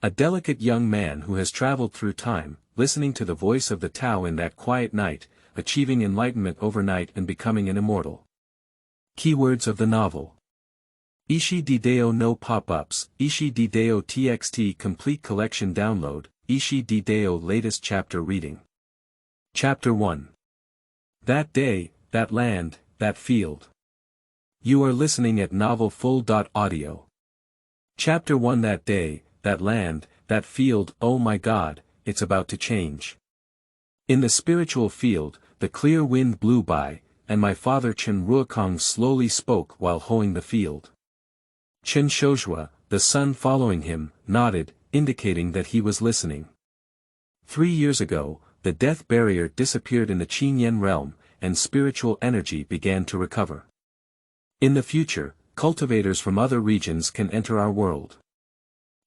A delicate young man who has traveled through time, listening to the voice of the Tao in that quiet night, achieving enlightenment overnight and becoming an immortal. Keywords of the novel. Ishi-deo no pop-ups, Ishi-deo txt complete collection download, Ishi-deo latest chapter reading. Chapter 1. That day, that land, that field. You are listening at novelfull.audio. Chapter 1. That day, that land, that field. Oh my God, it's about to change. In the spiritual field, the clear wind blew by, and my father Chen Ruokong slowly spoke while hoeing the field. Chen Shozhua, the son following him, nodded, indicating that he was listening. 3 years ago, the death barrier disappeared in the Qinyan realm, and spiritual energy began to recover. In the future, cultivators from other regions can enter our world.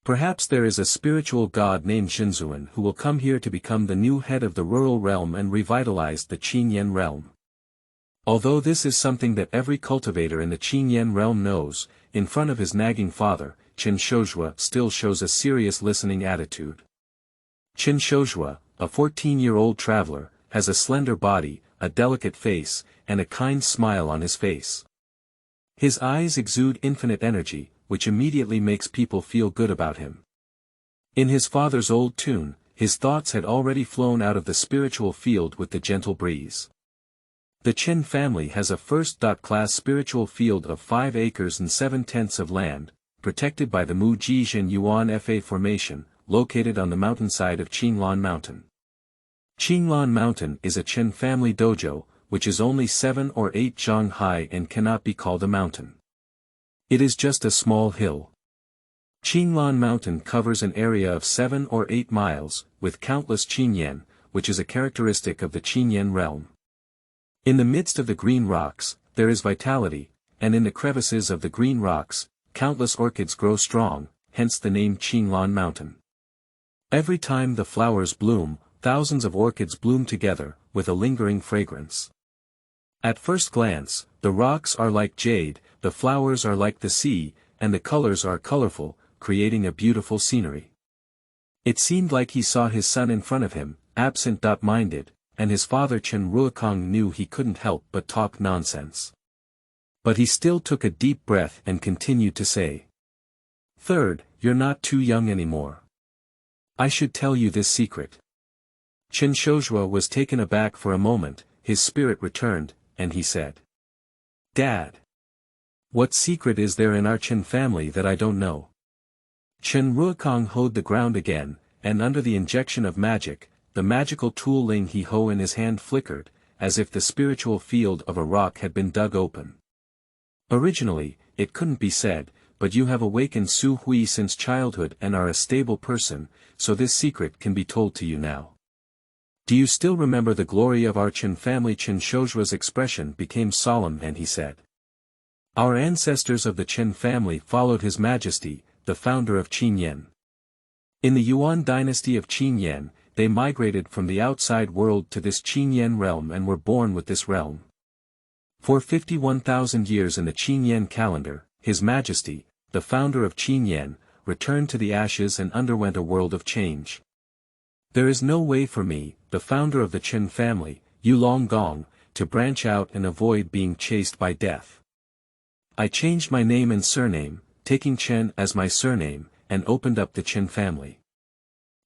Perhaps there is a spiritual god named Xinzuan who will come here to become the new head of the rural realm and revitalize the Qinyan realm. Although this is something that every cultivator in the Qinyan realm knows, in front of his nagging father, Chen Shozhua still shows a serious listening attitude. Chen Shozhua, a 14-year-old traveler, has a slender body, a delicate face, and a kind smile on his face. His eyes exude infinite energy, which immediately makes people feel good about him. In his father's old tune, his thoughts had already flown out of the spiritual field with the gentle breeze. The Chen family has a first-class spiritual field of 5 acres and 7/10 of land, protected by the Mujizhen Yuan Fa Formation, located on the mountainside of Qinlan Mountain. Qinlan Mountain is a Chen family dojo, which is only 7 or 8 zhang high and cannot be called a mountain. It is just a small hill. Qinlan Mountain covers an area of 7 or 8 miles, with countless Qinyan, which is a characteristic of the Qinyan realm. In the midst of the green rocks, there is vitality, and in the crevices of the green rocks, countless orchids grow strong, hence the name Qinlan Mountain. Every time the flowers bloom, thousands of orchids bloom together, with a lingering fragrance. At first glance, the rocks are like jade, the flowers are like the sea, and the colors are colorful, creating a beautiful scenery. It seemed like he saw his son in front of him, absent-minded, and his father Chen Ruokong knew he couldn't help but talk nonsense. But he still took a deep breath and continued to say. Third, you're not too young anymore. I should tell you this secret. Chen Shozhua was taken aback for a moment, his spirit returned, and he said. Dad. What secret is there in our Chen family that I don't know? Chen Ruokong hoed the ground again, and under the injection of magic, the magical tool Ling He Ho in his hand flickered, as if the spiritual field of a rock had been dug open. Originally, it couldn't be said, but you have awakened Su Hui since childhood and are a stable person, so this secret can be told to you now. Do you still remember the glory of our Chen family? Chen Shozhua's expression became solemn and he said. Our ancestors of the Chen family followed His Majesty, the founder of Qinyan. In the Yuan dynasty of Qinyan, they migrated from the outside world to this Qinyan realm and were born with this realm. For 51,000 years in the Qinyan calendar, His Majesty, the founder of Qinyan, returned to the ashes and underwent a world of change. There is no way for me, the founder of the Chen family, Yulong Gong, to branch out and avoid being chased by death. I changed my name and surname, taking Chen as my surname, and opened up the Chen family.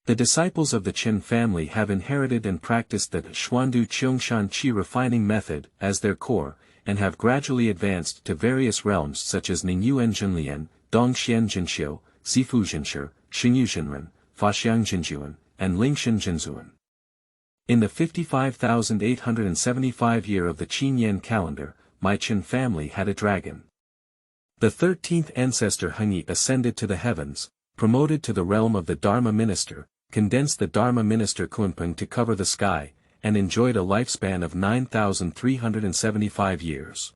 The disciples of the Chen family have inherited and practiced the Xuandu Qingshan Qi refining method as their core, and have gradually advanced to various realms such as Ningyuan Zhenlian, Dongxian Zhenxiu, Zifu Zhenshi, Xingyu Zhenren, Faxiang Zhenjuan, and Lingshan Zhenzuan. In the 55,875 year of the Qinyan calendar, my Chen family had a dragon. The 13th ancestor Hengyi ascended to the heavens, promoted to the realm of the Dharma minister, condensed the Dharma minister Kunpeng to cover the sky, and enjoyed a lifespan of 9,375 years.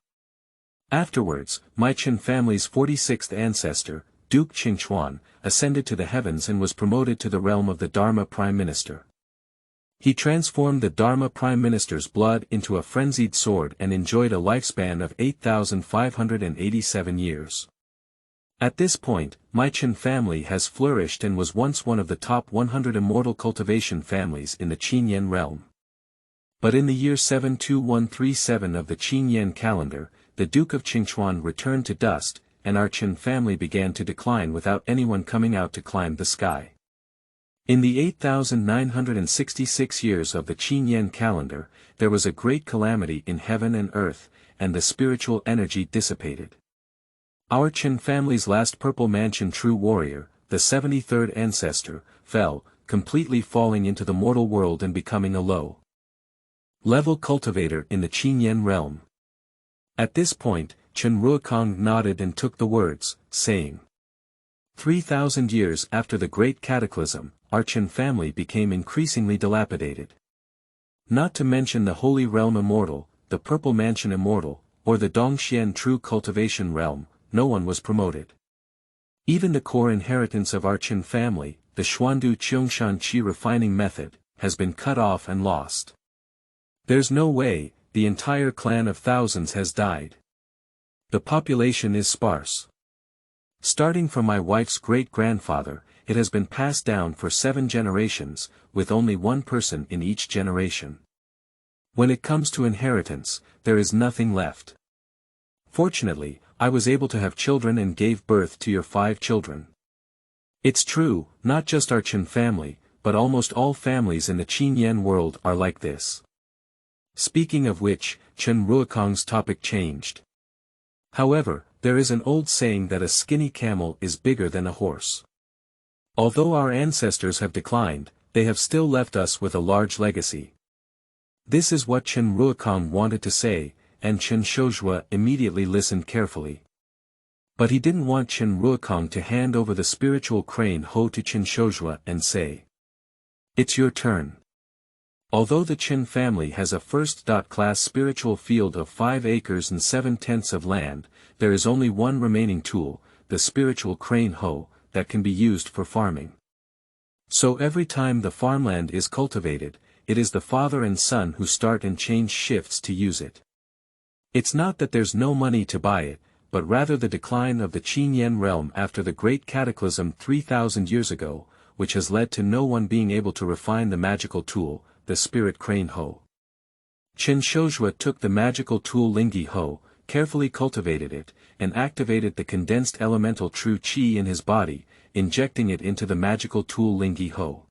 Afterwards, my Chen family's 46th ancestor, Duke Qingchuan, ascended to the heavens and was promoted to the realm of the Dharma prime minister. He transformed the Dharma prime minister's blood into a frenzied sword and enjoyed a lifespan of 8,587 years. At this point, my Chen family has flourished and was once one of the top 100 immortal cultivation families in the Qinyan realm. But in the year 72137 of the Qinyan calendar, the Duke of Qingchuan returned to dust, and our Chen family began to decline without anyone coming out to climb the sky. In the 8,966 years of the Qinyan calendar, there was a great calamity in heaven and earth, and the spiritual energy dissipated. Our Chen family's last purple mansion true warrior, the 73rd ancestor, fell, completely falling into the mortal world and becoming a low-level cultivator in the Qinyan realm. At this point, Chen Ruokong nodded and took the words, saying, 3,000 years after the great cataclysm, our Chen family became increasingly dilapidated. Not to mention the Holy Realm Immortal, the Purple Mansion Immortal, or the Dongxian True Cultivation Realm, no one was promoted. Even the core inheritance of our Chen family, the Xuandu Qiangshan Qi refining method, has been cut off and lost. There's no way, the entire clan of thousands has died. The population is sparse. Starting from my wife's great-grandfather, it has been passed down for 7 generations, with only one person in each generation. When it comes to inheritance, there is nothing left. Fortunately, I was able to have children and gave birth to your 5 children. It's true, not just our Chen family, but almost all families in the Qinyan world are like this. Speaking of which, Chen Ruokong's topic changed. However, there is an old saying that a skinny camel is bigger than a horse. Although our ancestors have declined, they have still left us with a large legacy. This is what Chen Ruokong wanted to say, and Chen Shouzhua immediately listened carefully. But he didn't want Chen Ruokong to hand over the spiritual crane hoe to Chen Shouzhua and say, "It's your turn." Although the Chen family has a first-class spiritual field of 5 acres and 7/10 of land, there is only one remaining tool, the spiritual crane hoe, that can be used for farming. So every time the farmland is cultivated, it is the father and son who start and change shifts to use it. It's not that there's no money to buy it, but rather the decline of the Qinyan realm after the great cataclysm 3,000 years ago, which has led to no one being able to refine the magical tool, the spirit crane hoe. Chen Shouzhua took the magical tool Lingyi hoe, carefully cultivated it, and activated the condensed elemental true qi in his body, injecting it into the magical tool Lingyi hoe.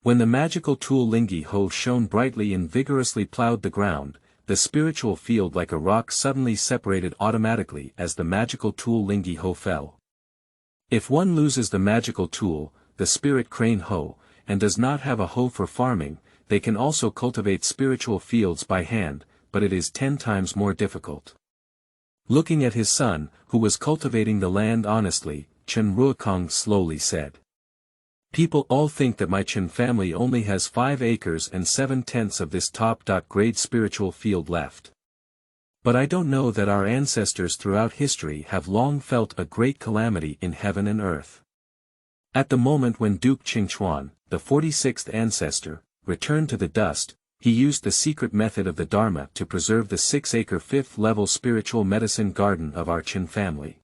When the magical tool Lingyi hoe shone brightly and vigorously plowed the ground, the spiritual field like a rock suddenly separated automatically as the magical tool Lingyi hoe fell. If one loses the magical tool, the spirit crane hoe, and does not have a hoe for farming, they can also cultivate spiritual fields by hand, but it is 10 times more difficult. Looking at his son, who was cultivating the land honestly, Chen Ruokong slowly said, "People all think that my Chen family only has 5 acres and 7/10 of this top-grade spiritual field left. But I don't know that our ancestors throughout history have long felt a great calamity in heaven and earth." At the moment when Duke Qingchuan, the 46th ancestor, returned to the dust, he used the secret method of the Dharma to preserve the 6-acre 5th-level spiritual medicine garden of our Chen family.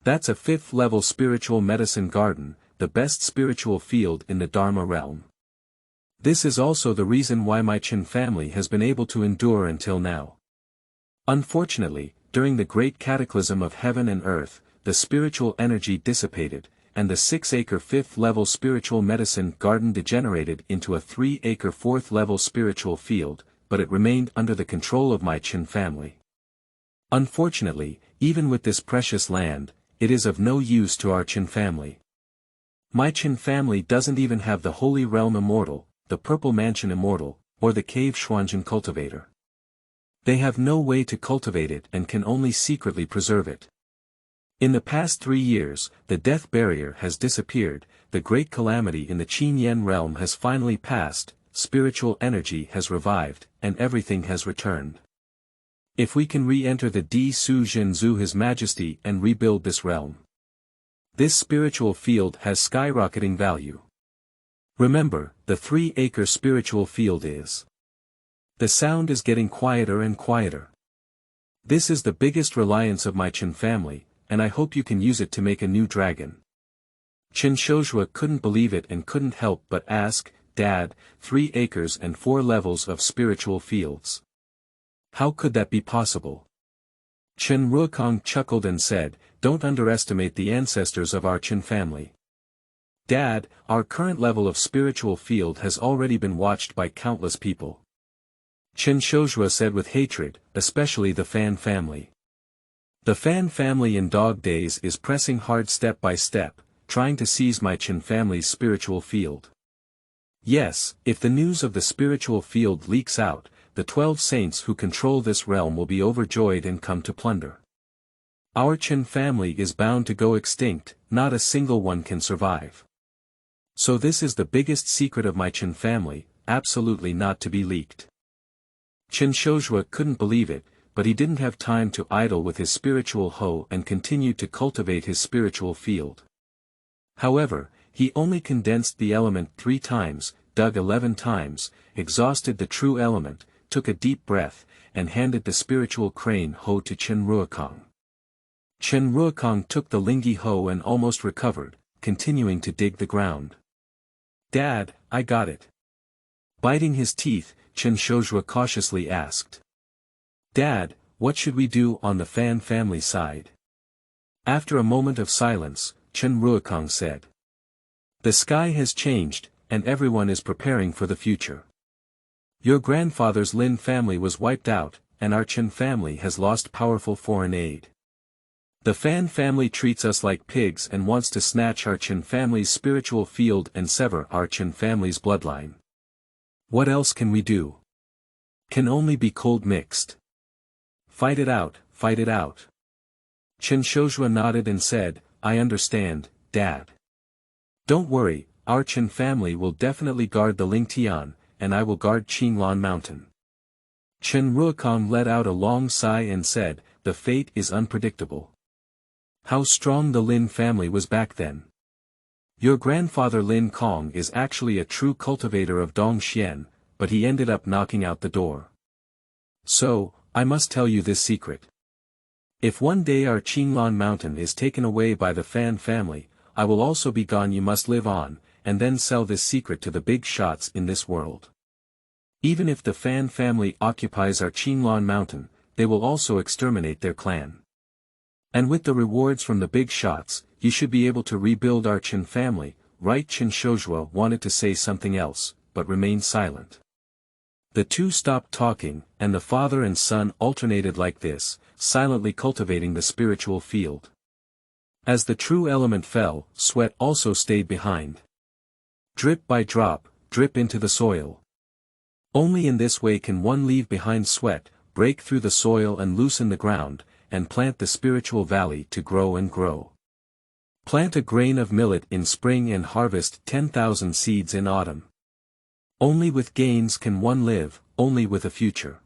That's a 5th-level spiritual medicine garden, the best spiritual field in the Dharma realm. This is also the reason why my Chen family has been able to endure until now. Unfortunately, during the great cataclysm of heaven and earth, the spiritual energy dissipated, and the 6-acre 5th-level spiritual medicine garden degenerated into a 3-acre 4th-level spiritual field, but it remained under the control of my Chen family. Unfortunately, even with this precious land, it is of no use to our Chen family. My Chen family doesn't even have the Holy Realm Immortal, the Purple Mansion Immortal, or the Cave Xuanzhen Cultivator. They have no way to cultivate it and can only secretly preserve it. In the past 3 years, the death barrier has disappeared, the great calamity in the Qinyan realm has finally passed, spiritual energy has revived, and everything has returned. If we can re-enter the Di Su Zhenzu His Majesty and rebuild this realm, this spiritual field has skyrocketing value. Remember, the 3-acre spiritual field is. The sound is getting quieter and quieter. This is the biggest reliance of my Chen family, and I hope you can use it to make a new dragon. Chen Shozhua couldn't believe it and couldn't help but ask, Dad, 3 acres and 4 levels of spiritual fields. How could that be possible? Chen Ruokong chuckled and said, don't underestimate the ancestors of our Chen family. Dad, our current level of spiritual field has already been watched by countless people. Chen Shozhua said with hatred, especially the Fan family. The Fan family in Dog Days is pressing hard step by step, trying to seize my Chen family's spiritual field. Yes, if the news of the spiritual field leaks out, the 12 saints who control this realm will be overjoyed and come to plunder. Our Chen family is bound to go extinct, not a single one can survive. So this is the biggest secret of my Chen family, absolutely not to be leaked. Chen Shozhua couldn't believe it, but he didn't have time to idle with his spiritual hoe and continued to cultivate his spiritual field. However, he only condensed the element 3 times, dug 11 times, exhausted the true element, took a deep breath, and handed the spiritual crane hoe to Chen Ruokong. Chen Ruokong took the lingy hoe and almost recovered, continuing to dig the ground. Dad, I got it. Biting his teeth, Chen Shozhua cautiously asked. Dad, what should we do on the Fan family side? After a moment of silence, Chen Ruokong said. The sky has changed, and everyone is preparing for the future. Your grandfather's Lin family was wiped out, and our Chen family has lost powerful foreign aid. The Fan family treats us like pigs and wants to snatch our Chen family's spiritual field and sever our Chen family's bloodline. What else can we do? Can only be cold mixed. Fight it out, fight it out. Chen Shozhua nodded and said, I understand, Dad. Don't worry, our Chen family will definitely guard the Lingtian, and I will guard Qinglan Mountain. Chen Ruokong let out a long sigh and said, the fate is unpredictable. How strong the Lin family was back then. Your grandfather Lin Kong is actually a true cultivator of Dongxian, but he ended up knocking out the door. So, I must tell you this secret. If one day our Qinglan Mountain is taken away by the Fan family, I will also be gone. You must live on, and then sell this secret to the big shots in this world. Even if the Fan family occupies our Qinglan Mountain, they will also exterminate their clan. And with the rewards from the big shots, you should be able to rebuild our Chen family, right? Chen Shozhua wanted to say something else, but remained silent. The two stopped talking, and the father and son alternated like this, silently cultivating the spiritual field. As the true element fell, sweat also stayed behind. Drip by drop, drip into the soil. Only in this way can one leave behind sweat, break through the soil and loosen the ground, and plant the spiritual valley to grow and grow. Plant a grain of millet in spring and harvest 10,000 seeds in autumn. Only with gains can one live, only with a future.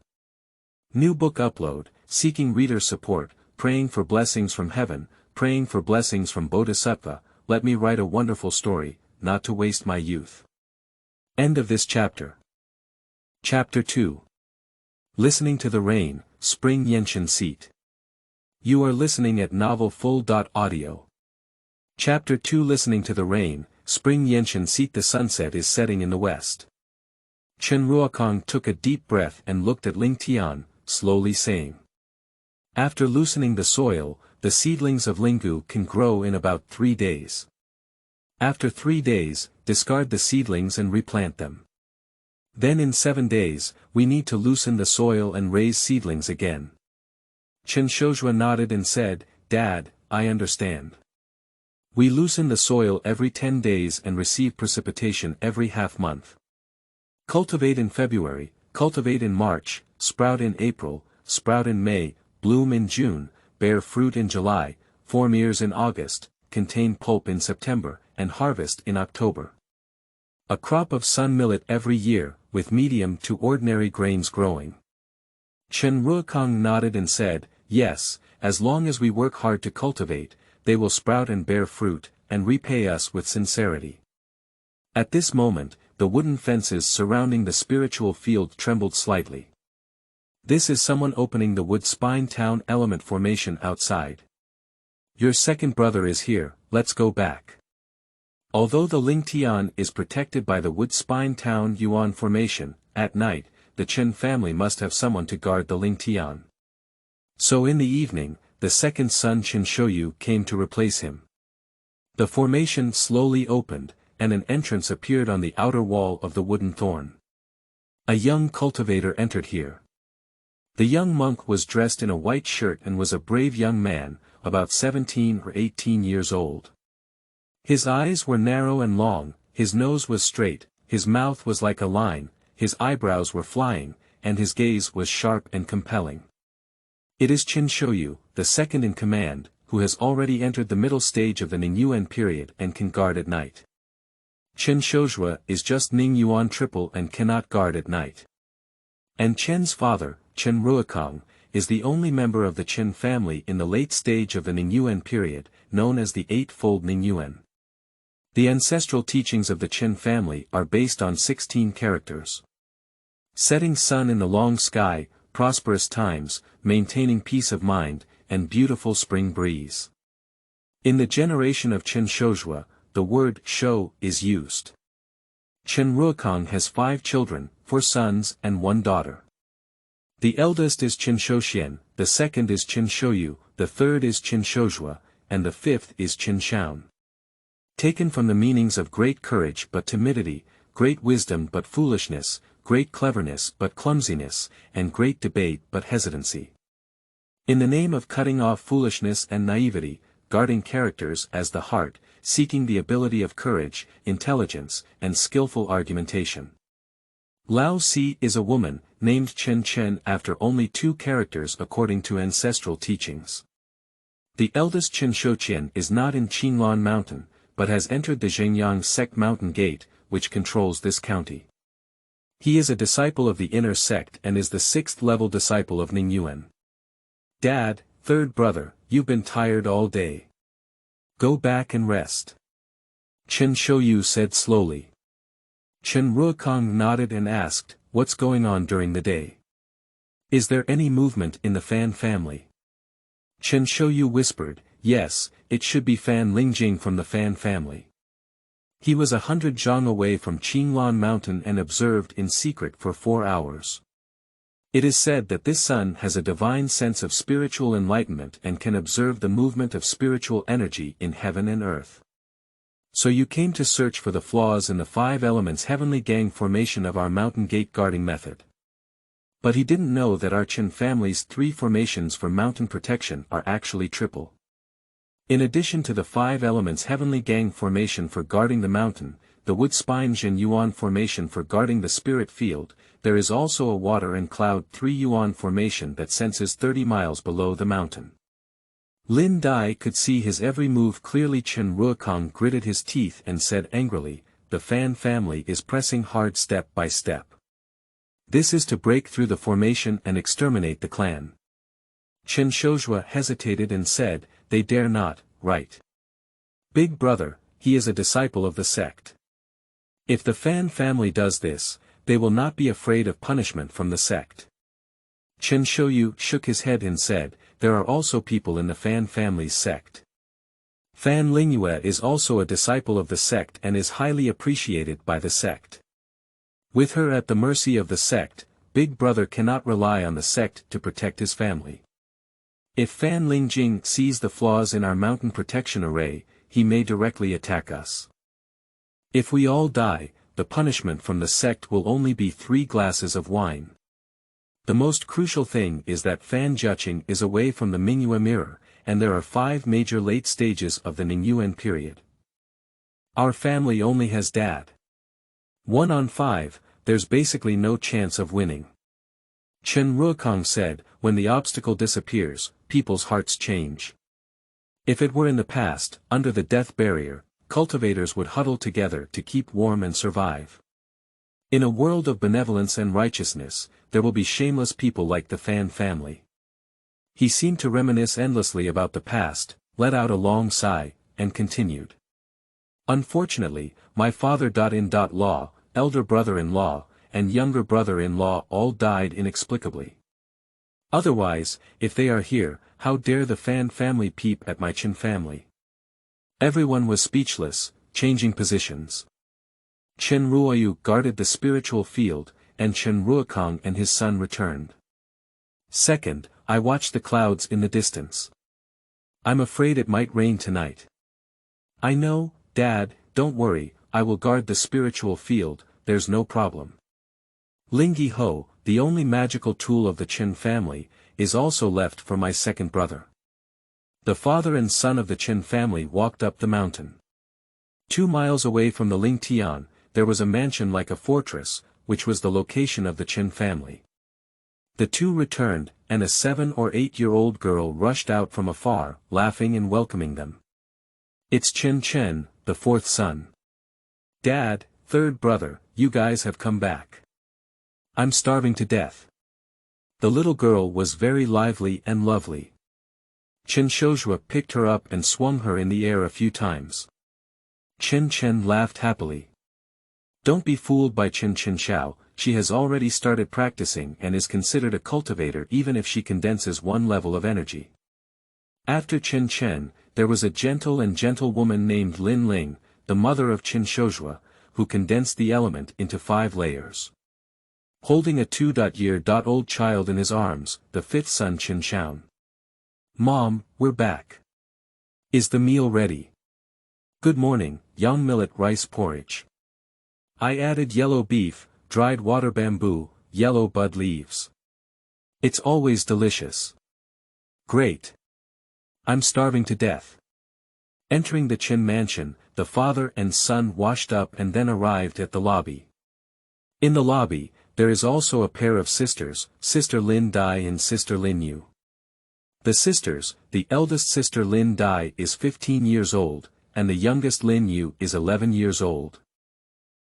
New book upload, seeking reader support, praying for blessings from heaven, praying for blessings from Bodhisattva, let me write a wonderful story, not to waste my youth. End of this chapter. Chapter 2. Listening to the Rain, Spring Yenshin Seat. You are listening at novelfull.audio. Chapter 2. Listening to the Rain, Spring Yenshin Seat. The sunset is setting in the west. Chen Ruokong took a deep breath and looked at Ling Tian, slowly saying. After loosening the soil, the seedlings of Lingu can grow in about 3 days. After 3 days, discard the seedlings and replant them. Then in 7 days, we need to loosen the soil and raise seedlings again. Chen Shozhua nodded and said, Dad, I understand. We loosen the soil every 10 days and receive precipitation every half-month. Cultivate in February, cultivate in March, sprout in April, sprout in May, bloom in June, bear fruit in July, form ears in August, contain pulp in September, and harvest in October. A crop of sun millet every year, with medium to ordinary grains growing. Chen Ruokong nodded and said, yes, as long as we work hard to cultivate, they will sprout and bear fruit, and repay us with sincerity. At this moment, the wooden fences surrounding the spiritual field trembled slightly. This is someone opening the wood spine town element formation outside. Your second brother is here, let's go back. Although the Lingtian is protected by the wood spine town Yuan formation, at night, the Chen family must have someone to guard the Lingtian. So in the evening, the second son Chen Shouyu came to replace him. The formation slowly opened, and an entrance appeared on the outer wall of the wooden thorn. A young cultivator entered here. The young monk was dressed in a white shirt and was a brave young man, about 17 or 18 years old. His eyes were narrow and long, his nose was straight, his mouth was like a line, his eyebrows were flying, and his gaze was sharp and compelling. It is Chen Shouyu, the second in command, who has already entered the middle stage of the Ningyuan period and can guard at night. Chen Shouzhua is just Ningyuan triple and cannot guard at night. And Chen's father, Chen Ruokong, is the only member of the Chen family in the late stage of the Ningyuan period, known as the Eightfold Ningyuan. The ancestral teachings of the Chen family are based on 16 characters. Setting sun in the long sky, prosperous times, maintaining peace of mind, and beautiful spring breeze. In the generation of Chen Shouzhua, the word shou is used. Chen Ruokong has 5 children, 4 sons and 1 daughter. The eldest is Chen Shouxian, the second is Chen Shouyu, the third is Chen Shouzhua, and the fifth is Chen Shaun. Taken from the meanings of great courage but timidity, great wisdom but foolishness, great cleverness but clumsiness, and great debate but hesitancy. In the name of cutting off foolishness and naivety, guarding characters as the heart, seeking the ability of courage, intelligence, and skillful argumentation. Lao Si is a woman, named Chen Chen after only 2 characters according to ancestral teachings. The eldest Chen Shouqian is not in Qinglan Mountain, but has entered the Zhengyang sect mountain gate, which controls this county. He is a disciple of the inner sect and is the 6th level disciple of Ningyuan. Dad, third brother, you've been tired all day. Go back and rest. Chen Shouyu said slowly. Chen Ruokong nodded and asked, what's going on during the day? Is there any movement in the Fan family? Chen Shouyu whispered, yes, it should be Fan Lingjing from the Fan family. He was 100 zhang away from Qinglan Mountain and observed in secret for 4 hours. It is said that this son has a divine sense of spiritual enlightenment and can observe the movement of spiritual energy in heaven and earth. So you came to search for the flaws in the 5 elements heavenly gang formation of our mountain gate guarding method. But he didn't know that our Chen family's 3 formations for mountain protection are actually triple. In addition to the 5 elements heavenly gang formation for guarding the mountain, the wood spine Jin Yuan formation for guarding the spirit field, there is also a water and cloud 3 Yuan formation that senses 30 miles below the mountain. Lin Dai could see his every move clearly. Chen Ruokong gritted his teeth and said angrily, the Fan family is pressing hard step by step. This is to break through the formation and exterminate the clan. Chen Shouzhua hesitated and said, they dare not, right? Big brother, he is a disciple of the sect. If the Fan family does this, they will not be afraid of punishment from the sect. Chen Shouyu shook his head and said, there are also people in the Fan family's sect. Fan Lingyue is also a disciple of the sect and is highly appreciated by the sect. With her at the mercy of the sect, Big Brother cannot rely on the sect to protect his family. If Fan Lingjing sees the flaws in our mountain protection array, he may directly attack us. If we all die, the punishment from the sect will only be 3 glasses of wine. The most crucial thing is that Fan Jiaqing is away from the Mingyue mirror, and there are 5 major late stages of the Ningyuan period. Our family only has Dad. 1 on 5, there's basically no chance of winning. Chen Ruokong said, when the obstacle disappears, people's hearts change. If it were in the past, under the death barrier, cultivators would huddle together to keep warm and survive. In a world of benevolence and righteousness, there will be shameless people like the Fan family. He seemed to reminisce endlessly about the past, let out a long sigh, and continued. Unfortunately, my father-in-law, elder brother-in-law, and younger brother-in-law all died inexplicably. Otherwise, if they are here, how dare the Fan family peep at my Chen family? Everyone was speechless, changing positions. Chen Ruoyu guarded the spiritual field, and Chen Ruokong and his son returned. Second, I watched the clouds in the distance. I'm afraid it might rain tonight. I know, Dad, don't worry, I will guard the spiritual field, there's no problem. Lingyi Ho, the only magical tool of the Chen family, is also left for my second brother. The father and son of the Chen family walked up the mountain. 2 miles away from the Lingtian, there was a mansion like a fortress, which was the location of the Chen family. The two returned, and a 7 or 8-year-old girl rushed out from afar, laughing and welcoming them. It's Chen Chen, the fourth son. Dad, third brother, you guys have come back. I'm starving to death. The little girl was very lively and lovely. Chen Shozhua picked her up and swung her in the air a few times. Chen Chen laughed happily. Don't be fooled by Chen Xiao, she has already started practicing and is considered a cultivator even if she condenses one level of energy. After Chen Chen, there was a gentle woman named Lin Ling, the mother of Chen Shozhua, who condensed the element into 5 layers. Holding a 2-year-old child in his arms, the fifth son Chen Xiao. Mom, we're back. Is the meal ready? Good morning, young millet rice porridge. I added yellow beef, dried water bamboo, yellow bud leaves. It's always delicious. Great. I'm starving to death. Entering the Chen mansion, the father and son washed up and then arrived at the lobby. In the lobby, there is also a pair of sisters, Sister Lin Dai and Sister Lin Yu. The sisters, the eldest sister Lin Dai is 15 years old, and the youngest Lin Yu is 11 years old.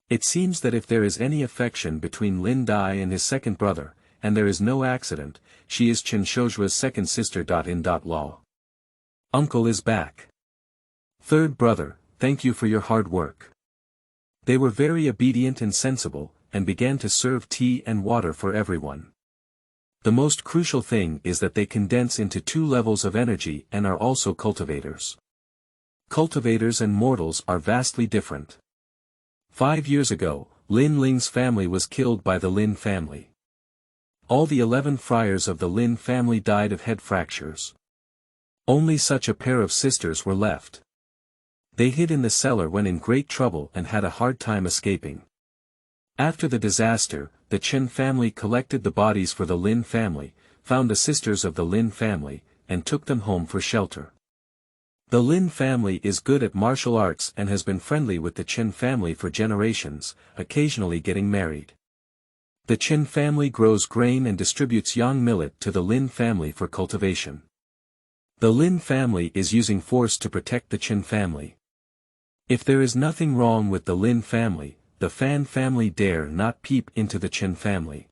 It seems that if there is any affection between Lin Dai and his second brother, and there is no accident, she is Chen Shozhua's second sister. Lol. Uncle is back. Third brother, thank you for your hard work. They were very obedient and sensible, and began to serve tea and water for everyone. The most crucial thing is that they condense into 2 levels of energy and are also cultivators. Cultivators and mortals are vastly different. 5 years ago, Lin Ling's family was killed by the Lin family. All the 11 friars of the Lin family died of head fractures. Only such a pair of sisters were left. They hid in the cellar when in great trouble and had a hard time escaping. After the disaster, the Chen family collected the bodies for the Lin family, found the sisters of the Lin family, and took them home for shelter. The Lin family is good at martial arts and has been friendly with the Chen family for generations, occasionally getting married. The Chen family grows grain and distributes young millet to the Lin family for cultivation. The Lin family is using force to protect the Chen family. If there is nothing wrong with the Lin family, the Fan family dare not peep into the Chen family.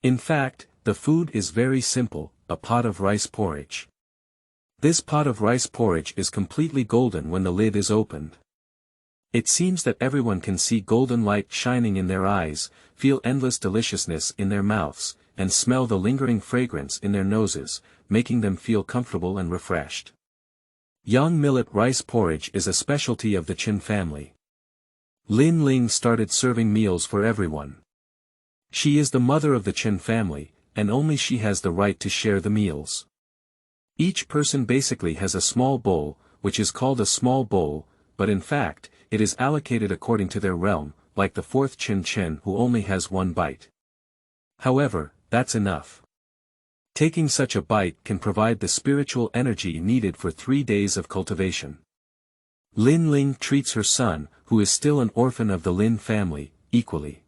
In fact, the food is very simple, a pot of rice porridge. This pot of rice porridge is completely golden when the lid is opened. It seems that everyone can see golden light shining in their eyes, feel endless deliciousness in their mouths, and smell the lingering fragrance in their noses, making them feel comfortable and refreshed. Young millet rice porridge is a specialty of the Chen family. Lin Ling started serving meals for everyone. She is the mother of the Chen family, and only she has the right to share the meals. Each person basically has a small bowl, which is called a small bowl, but in fact, it is allocated according to their realm, like the fourth Chen Chen who only has 1 bite. However, that's enough. Taking such a bite can provide the spiritual energy needed for 3 days of cultivation. Lin Ling treats her son, who is still an orphan of the Lin family, equally.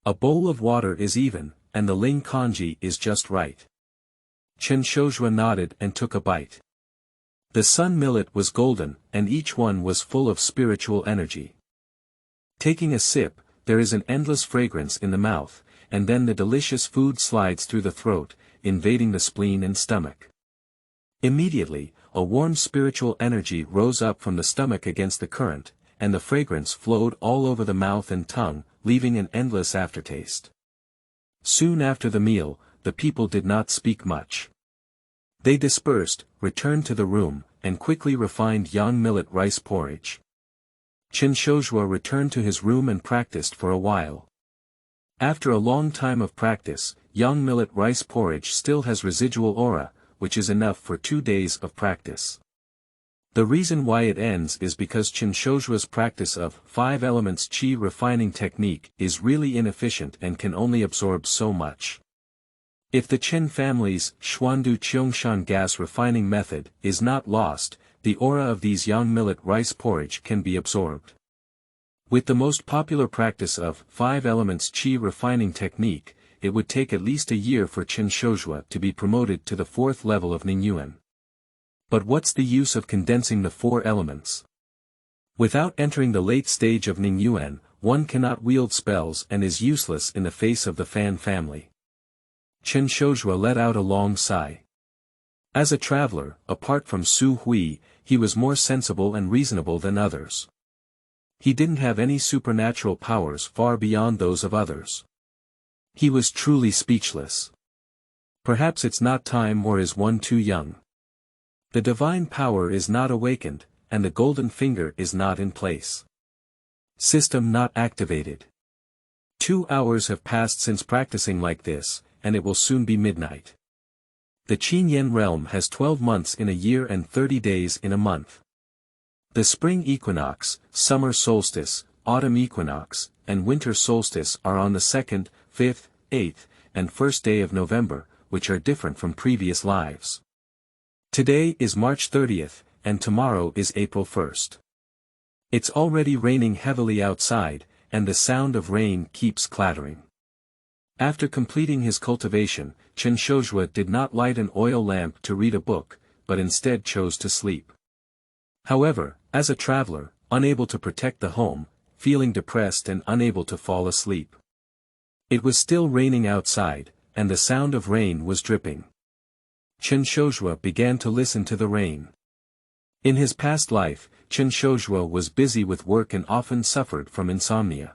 A bowl of water is even, and the Ling congee is just right. Chen Shozhua nodded and took a bite. The sun millet was golden, and each one was full of spiritual energy. Taking a sip, there is an endless fragrance in the mouth, and then the delicious food slides through the throat, invading the spleen and stomach. Immediately, a warm spiritual energy rose up from the stomach against the current, and the fragrance flowed all over the mouth and tongue, leaving an endless aftertaste. Soon after the meal, the people did not speak much. They dispersed, returned to the room, and quickly refined young millet rice porridge. Chen Shozhua returned to his room and practiced for a while. After a long time of practice, young millet rice porridge still has residual aura, which is enough for 2 days of practice. The reason why it ends is because Chen Shozhua's practice of 5 elements qi refining technique is really inefficient and can only absorb so much. If the Chen family's Xuandu Qiangshan gas refining method is not lost, the aura of these young millet rice porridge can be absorbed. With the most popular practice of 5 elements qi refining technique, it would take at least a year for Chen Shozhua to be promoted to the 4th level of Ningyuan. But what's the use of condensing the 4 elements? Without entering the late stage of Ningyuan, one cannot wield spells and is useless in the face of the Fan family. Chen Shozhua let out a long sigh. As a traveler, apart from Su Hui, he was more sensible and reasonable than others. He didn't have any supernatural powers far beyond those of others. He was truly speechless. Perhaps it's not time, or is one too young? The divine power is not awakened, and the golden finger is not in place. System not activated. 2 hours have passed since practicing like this, and it will soon be midnight. The Qinyan realm has 12 months in a year and 30 days in a month. The spring equinox, summer solstice, autumn equinox, and winter solstice are on the 2nd, 5th, 8th, and 1st day of November, which are different from previous lives. Today is March 30th, and tomorrow is April 1st. It's already raining heavily outside, and the sound of rain keeps clattering. After completing his cultivation, Chen Shozhua did not light an oil lamp to read a book, but instead chose to sleep. However, as a traveler, unable to protect the home, feeling depressed and unable to fall asleep. It was still raining outside, and the sound of rain was dripping. Chen Shozhua began to listen to the rain. In his past life, Chen Shozhua was busy with work and often suffered from insomnia.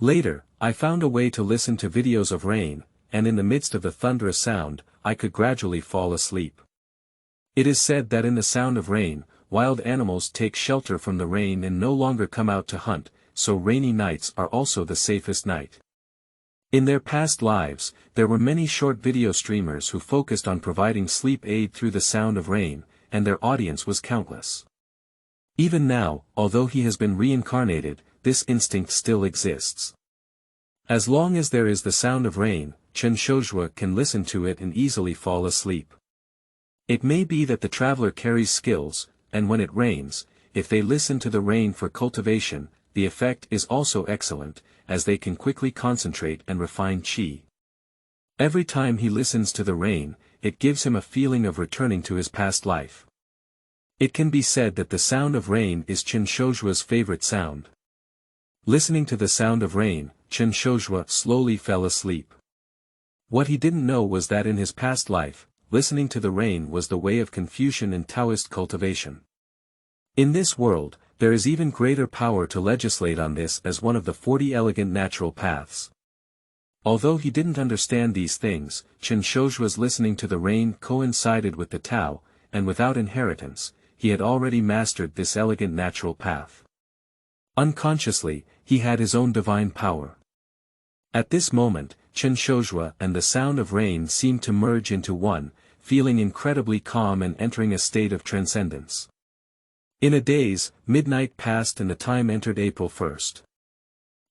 Later, I found a way to listen to videos of rain, and in the midst of the thunderous sound, I could gradually fall asleep. It is said that in the sound of rain, wild animals take shelter from the rain and no longer come out to hunt, so rainy nights are also the safest night. In their past lives, there were many short video streamers who focused on providing sleep aid through the sound of rain, and their audience was countless. Even now, although he has been reincarnated, this instinct still exists. As long as there is the sound of rain, Chen Shozhua can listen to it and easily fall asleep. It may be that the traveler carries skills, and when it rains, if they listen to the rain for cultivation, the effect is also excellent, as they can quickly concentrate and refine qi. Every time he listens to the rain, it gives him a feeling of returning to his past life. It can be said that the sound of rain is Chen Shozhua's favorite sound. Listening to the sound of rain, Chen Shozhua slowly fell asleep. What he didn't know was that in his past life, listening to the rain was the way of Confucian and Taoist cultivation. In this world, there is even greater power to legislate on this as one of the 40 elegant natural paths. Although he didn't understand these things, Chen Shozhua's listening to the rain coincided with the Tao, and without inheritance, he had already mastered this elegant natural path. Unconsciously, he had his own divine power. At this moment, Chen Shozhua and the sound of rain seemed to merge into one, feeling incredibly calm and entering a state of transcendence. In a daze, midnight passed and the time entered April 1st.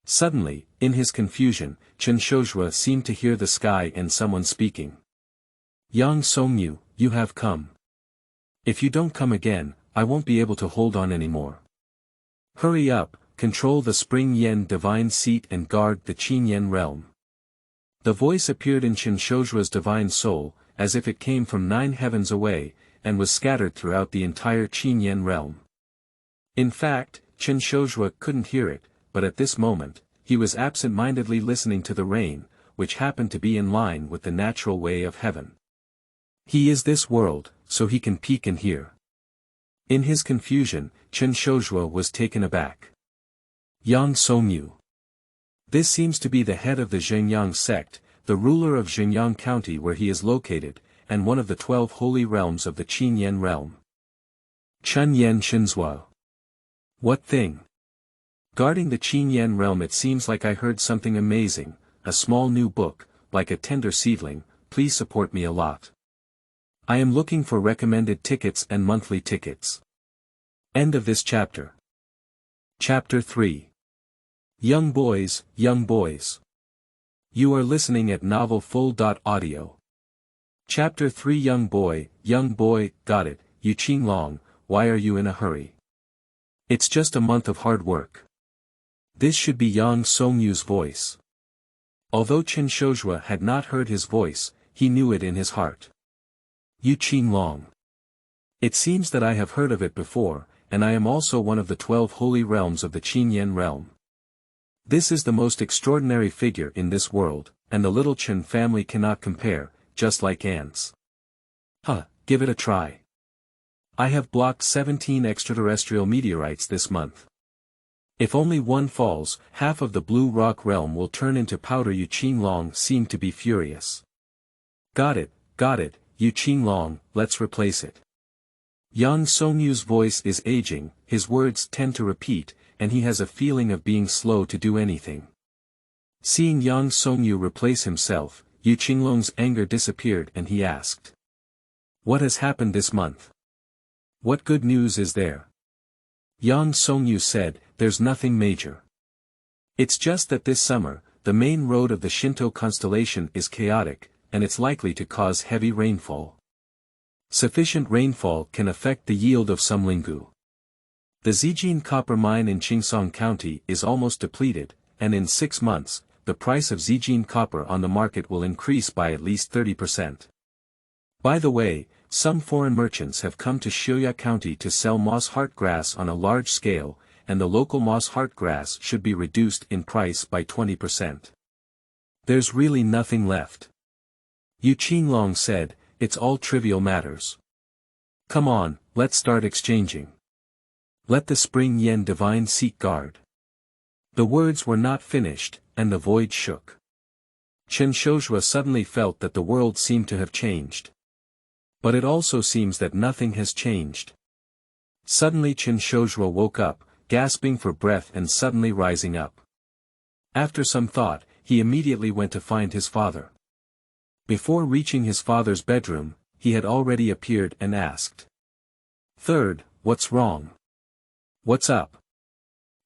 Suddenly, in his confusion, Chen Shozhua seemed to hear the sky and someone speaking. "Yang Songyu, you have come. If you don't come again, I won't be able to hold on anymore. Hurry up, control the Spring Yen divine seat and guard the Qin Yen realm." The voice appeared in Chen Shozhua's divine soul, as if it came from 9 heavens away, and was scattered throughout the entire Qin Yen realm. In fact, Chen Shozhua couldn't hear it, but at this moment, he was absent-mindedly listening to the rain, which happened to be in line with the natural way of heaven. He is this world, so he can peek and hear. In his confusion, Chen Shozhua was taken aback. Yang Songyu. This seems to be the head of the Zhengyang sect, the ruler of Xinjiang County where he is located, and one of the 12 holy realms of the Qin Yen realm. Chen Yen Shinzhuo. What thing? Guarding the Qin Yen realm, it seems like I heard something amazing, a small new book, like a tender seedling. Please support me a lot. I am looking for recommended tickets and monthly tickets. End of this chapter. Chapter 3. Young boys, young boys. You are listening at novelfull.audio. Chapter 3. Young boy, got it, Yu Qinglong, why are you in a hurry? It's just a month of hard work. This should be Yang Songyu's voice. Although Chen Shozhua had not heard his voice, he knew it in his heart. Yu Qinglong. It seems that I have heard of it before, and I am also one of the 12 holy realms of the Qin Yen realm. This is the most extraordinary figure in this world, and the little Chen family cannot compare, just like ants. Give it a try. I have blocked 17 extraterrestrial meteorites this month. If only one falls, half of the Blue Rock realm will turn into powder. Yu Qinglong seemed to be furious. Got it, Yu Qinglong, let's replace it. Yang Songyu's voice is aging, his words tend to repeat, and he has a feeling of being slow to do anything. Seeing Yang Songyu replace himself, Yu Qinglong's anger disappeared and he asked. What has happened this month? What good news is there? Yang Songyu said, there's nothing major. It's just that this summer, the main road of the Shinto constellation is chaotic, and it's likely to cause heavy rainfall. Sufficient rainfall can affect the yield of some lingu. The Zijin copper mine in Qingsong County is almost depleted, and in 6 months, the price of Zijin copper on the market will increase by at least 30%. By the way, some foreign merchants have come to Shioya County to sell moss heart grass on a large scale, and the local moss heart grass should be reduced in price by 20%. There's really nothing left. Yu Qinglong said, it's all trivial matters. Come on, let's start exchanging. Let the spring yen divine seek guard. The words were not finished, and the void shook. Chen Shozhua suddenly felt that the world seemed to have changed. But it also seems that nothing has changed. Suddenly Chen Shozhua woke up, gasping for breath and suddenly rising up. After some thought, he immediately went to find his father. Before reaching his father's bedroom, he had already appeared and asked. Third, what's wrong? What's up?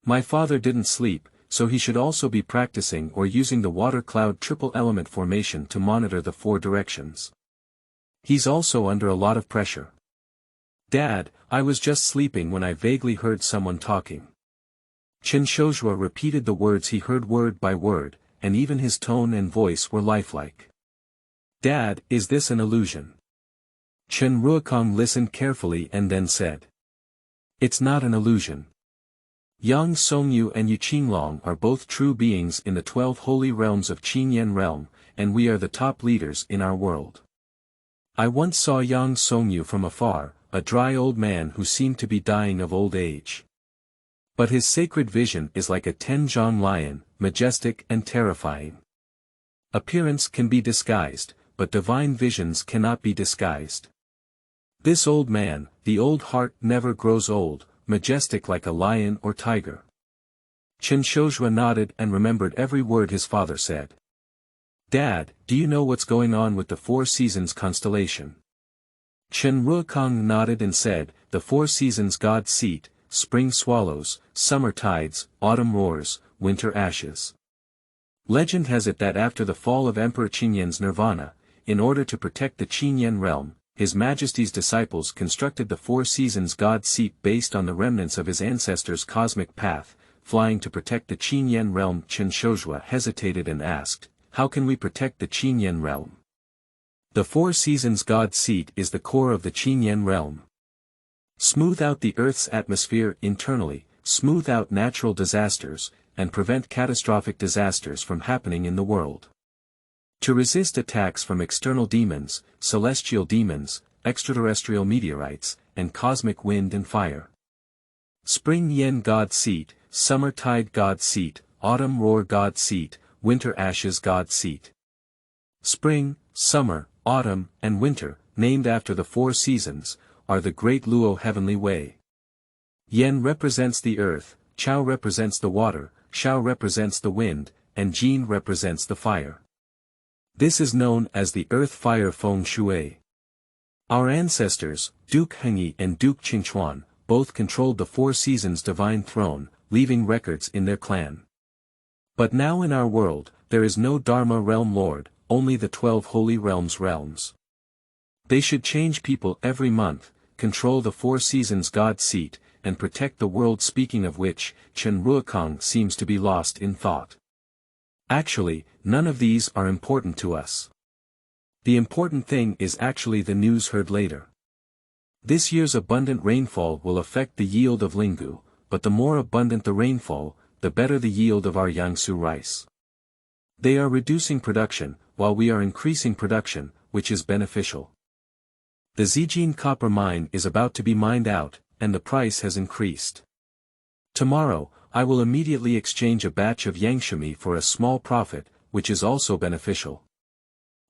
My father didn't sleep, so he should also be practicing or using the water cloud triple element formation to monitor the 4 directions. He's also under a lot of pressure. Dad, I was just sleeping when I vaguely heard someone talking. Chen Shozhua repeated the words he heard word by word, and even his tone and voice were lifelike. Dad, is this an illusion? Chen Ruokong listened carefully and then said. It's not an illusion. Yang Songyu and Yu Qinglong are both true beings in the 12 holy realms of Qin Yen realm, and we are the top leaders in our world. I once saw Yang Songyu from afar, a dry old man who seemed to be dying of old age. But his sacred vision is like a Tenjong lion, majestic and terrifying. Appearance can be disguised, but divine visions cannot be disguised. This old man, the old heart never grows old, majestic like a lion or tiger. Chen Shozhua nodded and remembered every word his father said. Dad, do you know what's going on with the 4 seasons constellation? Chen Ruokong nodded and said, the 4 seasons God's seat, spring swallows, summer tides, autumn roars, winter ashes. Legend has it that after the fall of Emperor Qinyan's nirvana, in order to protect the Qin Yen realm, His Majesty's disciples constructed the 4 seasons God's seat based on the remnants of his ancestors' cosmic path, flying to protect the Qin Yen realm. Chen Shozhua hesitated and asked, how can we protect the Qin Yen realm? The 4 seasons God's seat is the core of the Qin Yen realm. Smooth out the Earth's atmosphere internally, smooth out natural disasters, and prevent catastrophic disasters from happening in the world. To resist attacks from external demons, celestial demons, extraterrestrial meteorites, and cosmic wind and fire. Spring Yen God's seat, summer tide God's seat, autumn roar God's seat, winter ashes God's seat. Spring, summer, autumn, and winter, named after the 4 seasons, are the great Luo heavenly way. Yen represents the earth, Chao represents the water, Shao represents the wind, and Jin represents the fire. This is known as the earth-fire feng shui. Our ancestors, Duke Hengyi and Duke Qingchuan, both controlled the 4 seasons divine throne, leaving records in their clan. But now in our world, there is no Dharma realm lord, only the 12 holy realms. They should change people every month, control the 4 seasons god seat, and protect the world, speaking of which, Chen Ruokong seems to be lost in thought. Actually, none of these are important to us. The important thing is actually the news heard later. This year's abundant rainfall will affect the yield of Lingu, but the more abundant the rainfall, the better the yield of our Yangsu rice. They are reducing production, while we are increasing production, which is beneficial. The Zijin copper mine is about to be mined out, and the price has increased. Tomorrow, I will immediately exchange a batch of Yangshimi for a small profit, which is also beneficial.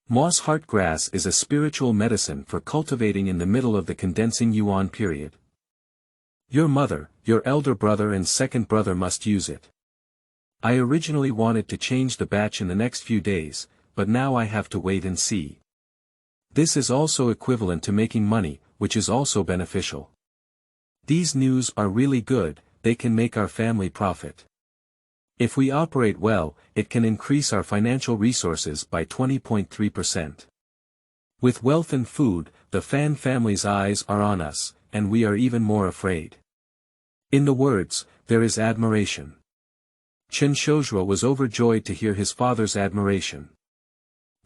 Moss heart grass is a spiritual medicine for cultivating in the middle of the condensing yuan period. Your mother, your elder brother and second brother must use it. I originally wanted to change the batch in the next few days, but now I have to wait and see. This is also equivalent to making money, which is also beneficial. These news are really good, they can make our family profit. If we operate well, it can increase our financial resources by 20.3%. With wealth and food, the Fan family's eyes are on us, and we are even more afraid. In the words, there is admiration. Chen Shozhua was overjoyed to hear his father's admiration.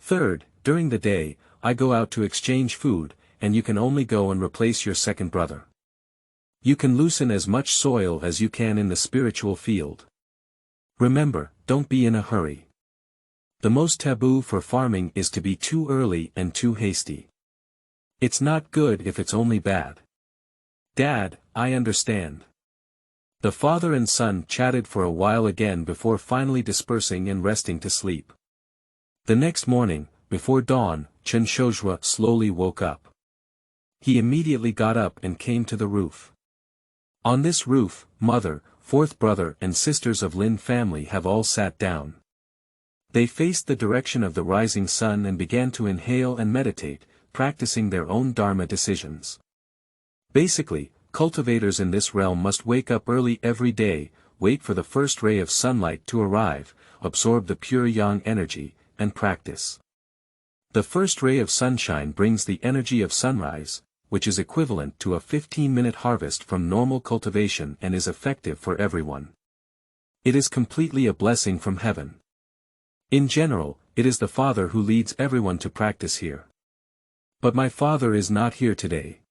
Third, during the day, I go out to exchange food, and you can only go and replace your second brother. You can loosen as much soil as you can in the spiritual field. Remember, don't be in a hurry. The most taboo for farming is to be too early and too hasty. It's not good if it's only bad. Dad, I understand. The father and son chatted for a while again before finally dispersing and resting to sleep. The next morning, before dawn, Chen Shozhua slowly woke up. He immediately got up and came to the roof. On this roof, mother, fourth brother and sisters of Lin family have all sat down. They faced the direction of the rising sun and began to inhale and meditate, practicing their own Dharma decisions. Basically, cultivators in this realm must wake up early every day, wait for the first ray of sunlight to arrive, absorb the pure yang energy, and practice. The first ray of sunshine brings the energy of sunrise, which is equivalent to a 15-minute harvest from normal cultivation and is effective for everyone. It is completely a blessing from heaven. In general, it is the Father who leads everyone to practice here. But my father is not here today.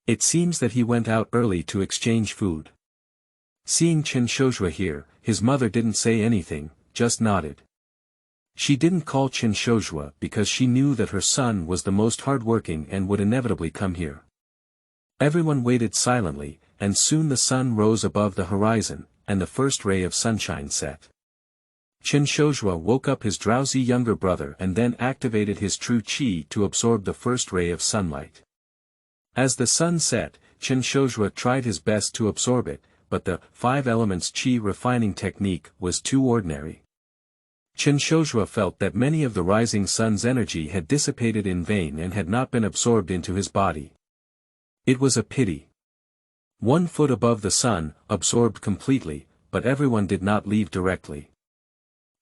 It seems that he went out early to exchange food. Seeing Chen Shozhua here, his mother didn't say anything, just nodded. She didn't call Chen Shozhua because she knew that her son was the most hardworking and would inevitably come here. Everyone waited silently, and soon the sun rose above the horizon, and the first ray of sunshine set. Chen Shozhua woke up his drowsy younger brother and then activated his true qi to absorb the first ray of sunlight. As the sun set, Chen Shozhua tried his best to absorb it, but the 5 elements qi refining technique was too ordinary. Chen Shozhua felt that many of the rising sun's energy had dissipated in vain and had not been absorbed into his body. It was a pity. 1 foot above the sun, absorbed completely, but everyone did not leave directly.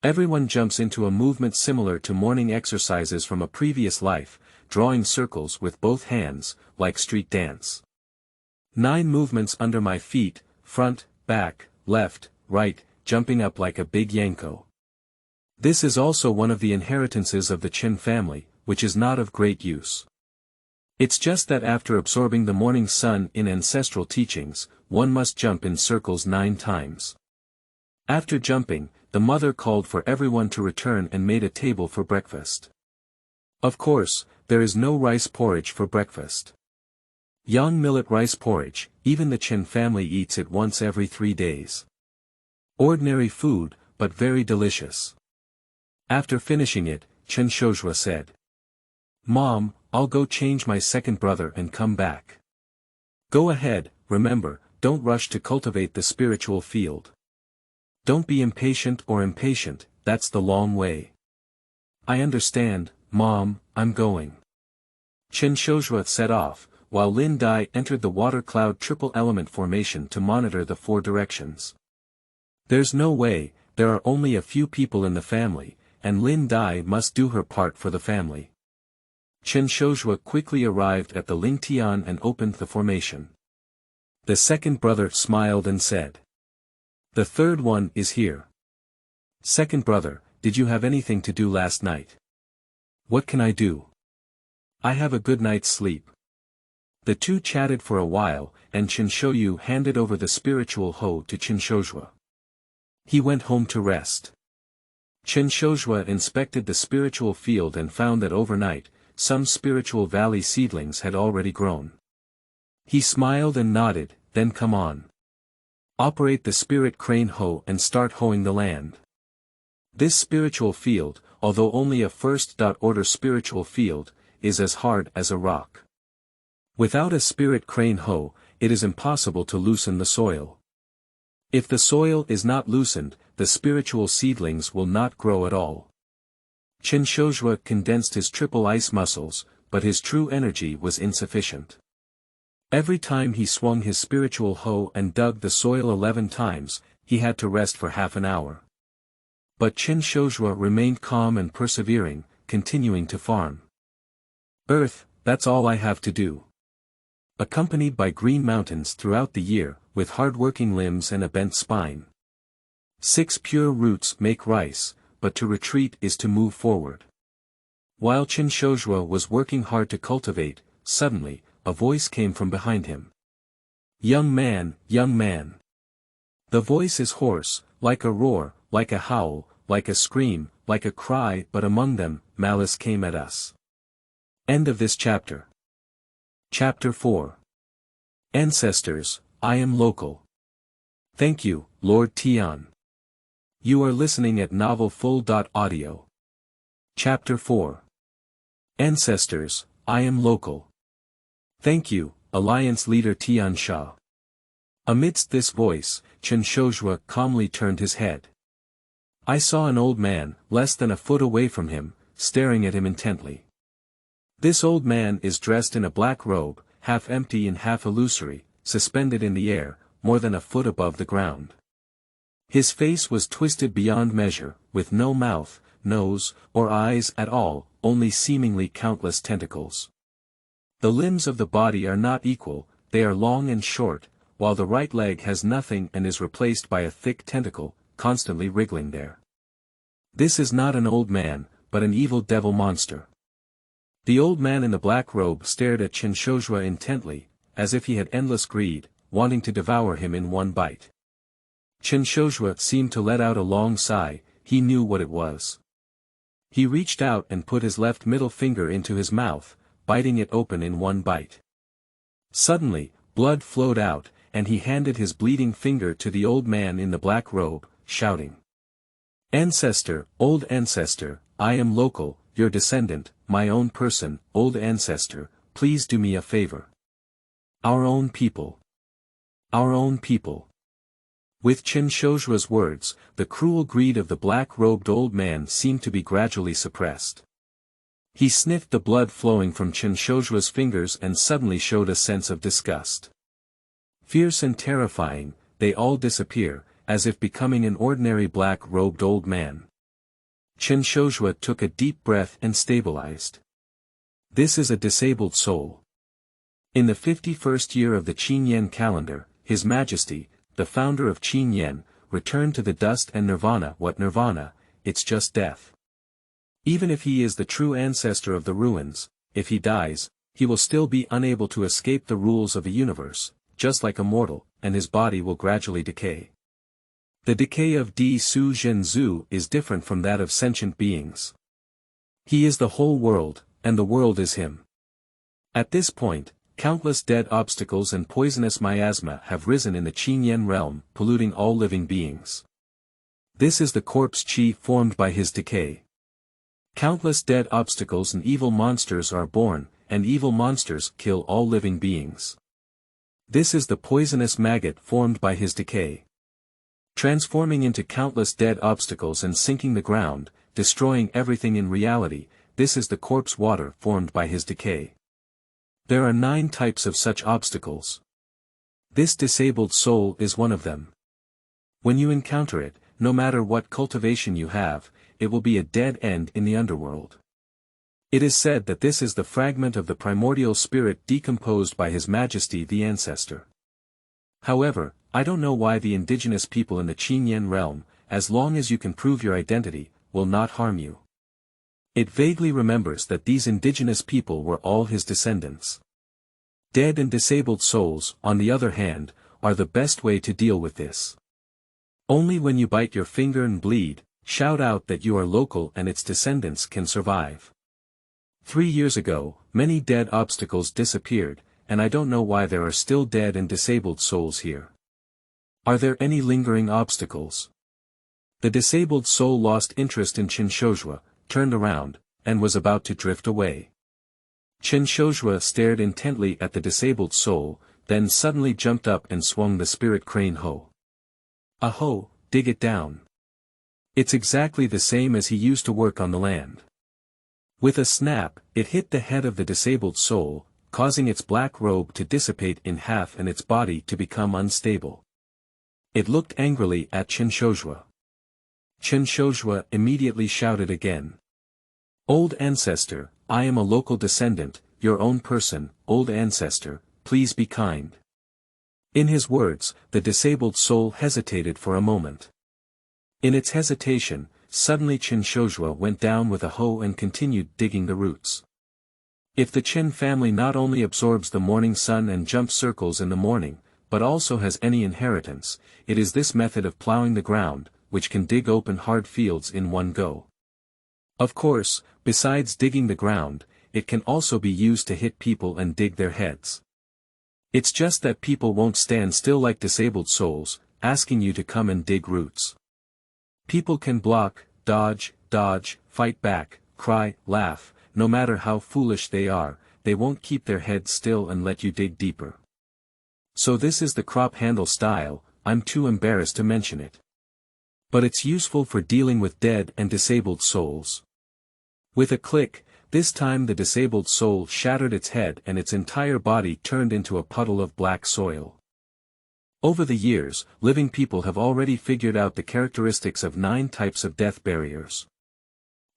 Everyone jumps into a movement similar to morning exercises from a previous life, drawing circles with both hands, like street dance. 9 movements under my feet, front, back, left, right, jumping up like a big yanko. This is also one of the inheritances of the Chen family, which is not of great use. It's just that after absorbing the morning sun in ancestral teachings, one must jump in circles 9 times. After jumping, the mother called for everyone to return and made a table for breakfast. Of course, there is no rice porridge for breakfast. Young millet rice porridge, even the Chen family eats it once every 3 days. Ordinary food, but very delicious. After finishing it, Chen Shozhua said. Mom, I'll go change my second brother and come back. Go ahead, remember, don't rush to cultivate the spiritual field. Don't be impatient, that's the long way. I understand, Mom, I'm going. Chen Shozhua set off, while Lin Dai entered the water cloud triple element formation to monitor the 4 directions. There's no way, there are only a few people in the family, and Lin Dai must do her part for the family. Chen Shozhua quickly arrived at the Ling Tian and opened the formation. The second brother smiled and said. The third one is here. Second brother, did you have anything to do last night? What can I do? I have a good night's sleep. The two chatted for a while, and Chen Shouyu handed over the spiritual hoe to Chen Shozhua. He went home to rest. Chen Shozhua inspected the spiritual field and found that overnight, some spiritual valley seedlings had already grown. He smiled and nodded, then come on. Operate the spirit crane hoe and start hoeing the land. This spiritual field, although only a first-order spiritual field, is as hard as a rock. Without a spirit crane hoe, it is impossible to loosen the soil. If the soil is not loosened, the spiritual seedlings will not grow at all. Chen Shozhua condensed his triple ice muscles, but his true energy was insufficient. Every time he swung his spiritual hoe and dug the soil 11 times, he had to rest for half an hour. But Chen Shozhua remained calm and persevering, continuing to farm. Earth, that's all I have to do. Accompanied by green mountains throughout the year, with hard-working limbs and a bent spine. 6 pure roots make rice, but to retreat is to move forward. While Chen Shozhua was working hard to cultivate, suddenly, a voice came from behind him. Young man, young man. The voice is hoarse, like a roar, like a howl, like a scream, like a cry, but among them, malice came at us. End of this chapter. Chapter 4. Ancestors, I am local. Thank you, Lord Tian. You are listening at novelfull.audio. Chapter 4. Ancestors, I am local. Thank you, Alliance Leader Tian Sha. Amidst this voice, Chen Shozhua calmly turned his head. I saw an old man, less than a foot away from him, staring at him intently. This old man is dressed in a black robe, half empty and half illusory, suspended in the air, more than a foot above the ground. His face was twisted beyond measure, with no mouth, nose, or eyes at all, only seemingly countless tentacles. The limbs of the body are not equal, they are long and short, while the right leg has nothing and is replaced by a thick tentacle, constantly wriggling there. This is not an old man, but an evil devil monster. The old man in the black robe stared at Chen Shozhua intently, as if he had endless greed, wanting to devour him in one bite. Chen Shozhua seemed to let out a long sigh, he knew what it was. He reached out and put his left middle finger into his mouth, biting it open in one bite. Suddenly, blood flowed out, and he handed his bleeding finger to the old man in the black robe, shouting. Ancestor, old ancestor, I am local, your descendant, my own person, old ancestor, please do me a favor. Our own people. Our own people. With Chen Shozhua's words, the cruel greed of the black-robed old man seemed to be gradually suppressed. He sniffed the blood flowing from Chen Shozhua's fingers and suddenly showed a sense of disgust. Fierce and terrifying, they all disappear, as if becoming an ordinary black-robed old man. Chen Shozhua took a deep breath and stabilized. This is a disabled soul. In the 51st year of the Qinyan calendar, His Majesty, the founder of Qinyan, returned to the dust and nirvana. What nirvana? It's just death. Even if he is the true ancestor of the ruins, if he dies, he will still be unable to escape the rules of the universe, just like a mortal, and his body will gradually decay. The decay of Di Su Zhenzu is different from that of sentient beings. He is the whole world, and the world is him. At this point, countless dead obstacles and poisonous miasma have risen in the Qinyan realm, polluting all living beings. This is the corpse qi formed by his decay. Countless dead obstacles and evil monsters are born, and evil monsters kill all living beings. This is the poisonous maggot formed by his decay. Transforming into countless dead obstacles and sinking the ground, destroying everything in reality, this is the corpse water formed by his decay. There are 9 types of such obstacles. This disabled soul is one of them. When you encounter it, no matter what cultivation you have, it will be a dead end in the underworld. It is said that this is the fragment of the primordial spirit decomposed by His Majesty the Ancestor. However, I don't know why the indigenous people in the Qinyan realm, as long as you can prove your identity, will not harm you. It vaguely remembers that these indigenous people were all his descendants. Dead and disabled souls, on the other hand, are the best way to deal with this. Only when you bite your finger and bleed, shout out that you are local and its descendants can survive. 3 years ago, many dead obstacles disappeared, and I don't know why there are still dead and disabled souls here. Are there any lingering obstacles? The disabled soul lost interest in Qinshozhua, turned around, and was about to drift away. Qinshozhua stared intently at the disabled soul, then suddenly jumped up and swung the spirit crane hoe. A hoe, dig it down. It's exactly the same as he used to work on the land. With a snap, it hit the head of the disabled soul, causing its black robe to dissipate in half and its body to become unstable. It looked angrily at Qinshozhua. Qinshozhua immediately shouted again. Old ancestor, I am a local descendant, your own person, old ancestor, please be kind. In his words, the disabled soul hesitated for a moment. In its hesitation, suddenly Qinshozhua went down with a hoe and continued digging the roots. If the Qin family not only absorbs the morning sun and jumps circles in the morning, but also has any inheritance, it is this method of plowing the ground, which can dig open hard fields in one go. Of course, besides digging the ground, it can also be used to hit people and dig their heads. It's just that people won't stand still like disabled souls, asking you to come and dig roots. People can block, dodge, fight back, cry, laugh, no matter how foolish they are, they won't keep their heads still and let you dig deeper. So this is the crop handle style, I'm too embarrassed to mention it. But it's useful for dealing with dead and disabled souls. With a click, this time the disabled soul shattered its head and its entire body turned into a puddle of black soil. Over the years, living people have already figured out the characteristics of 9 types of death barriers.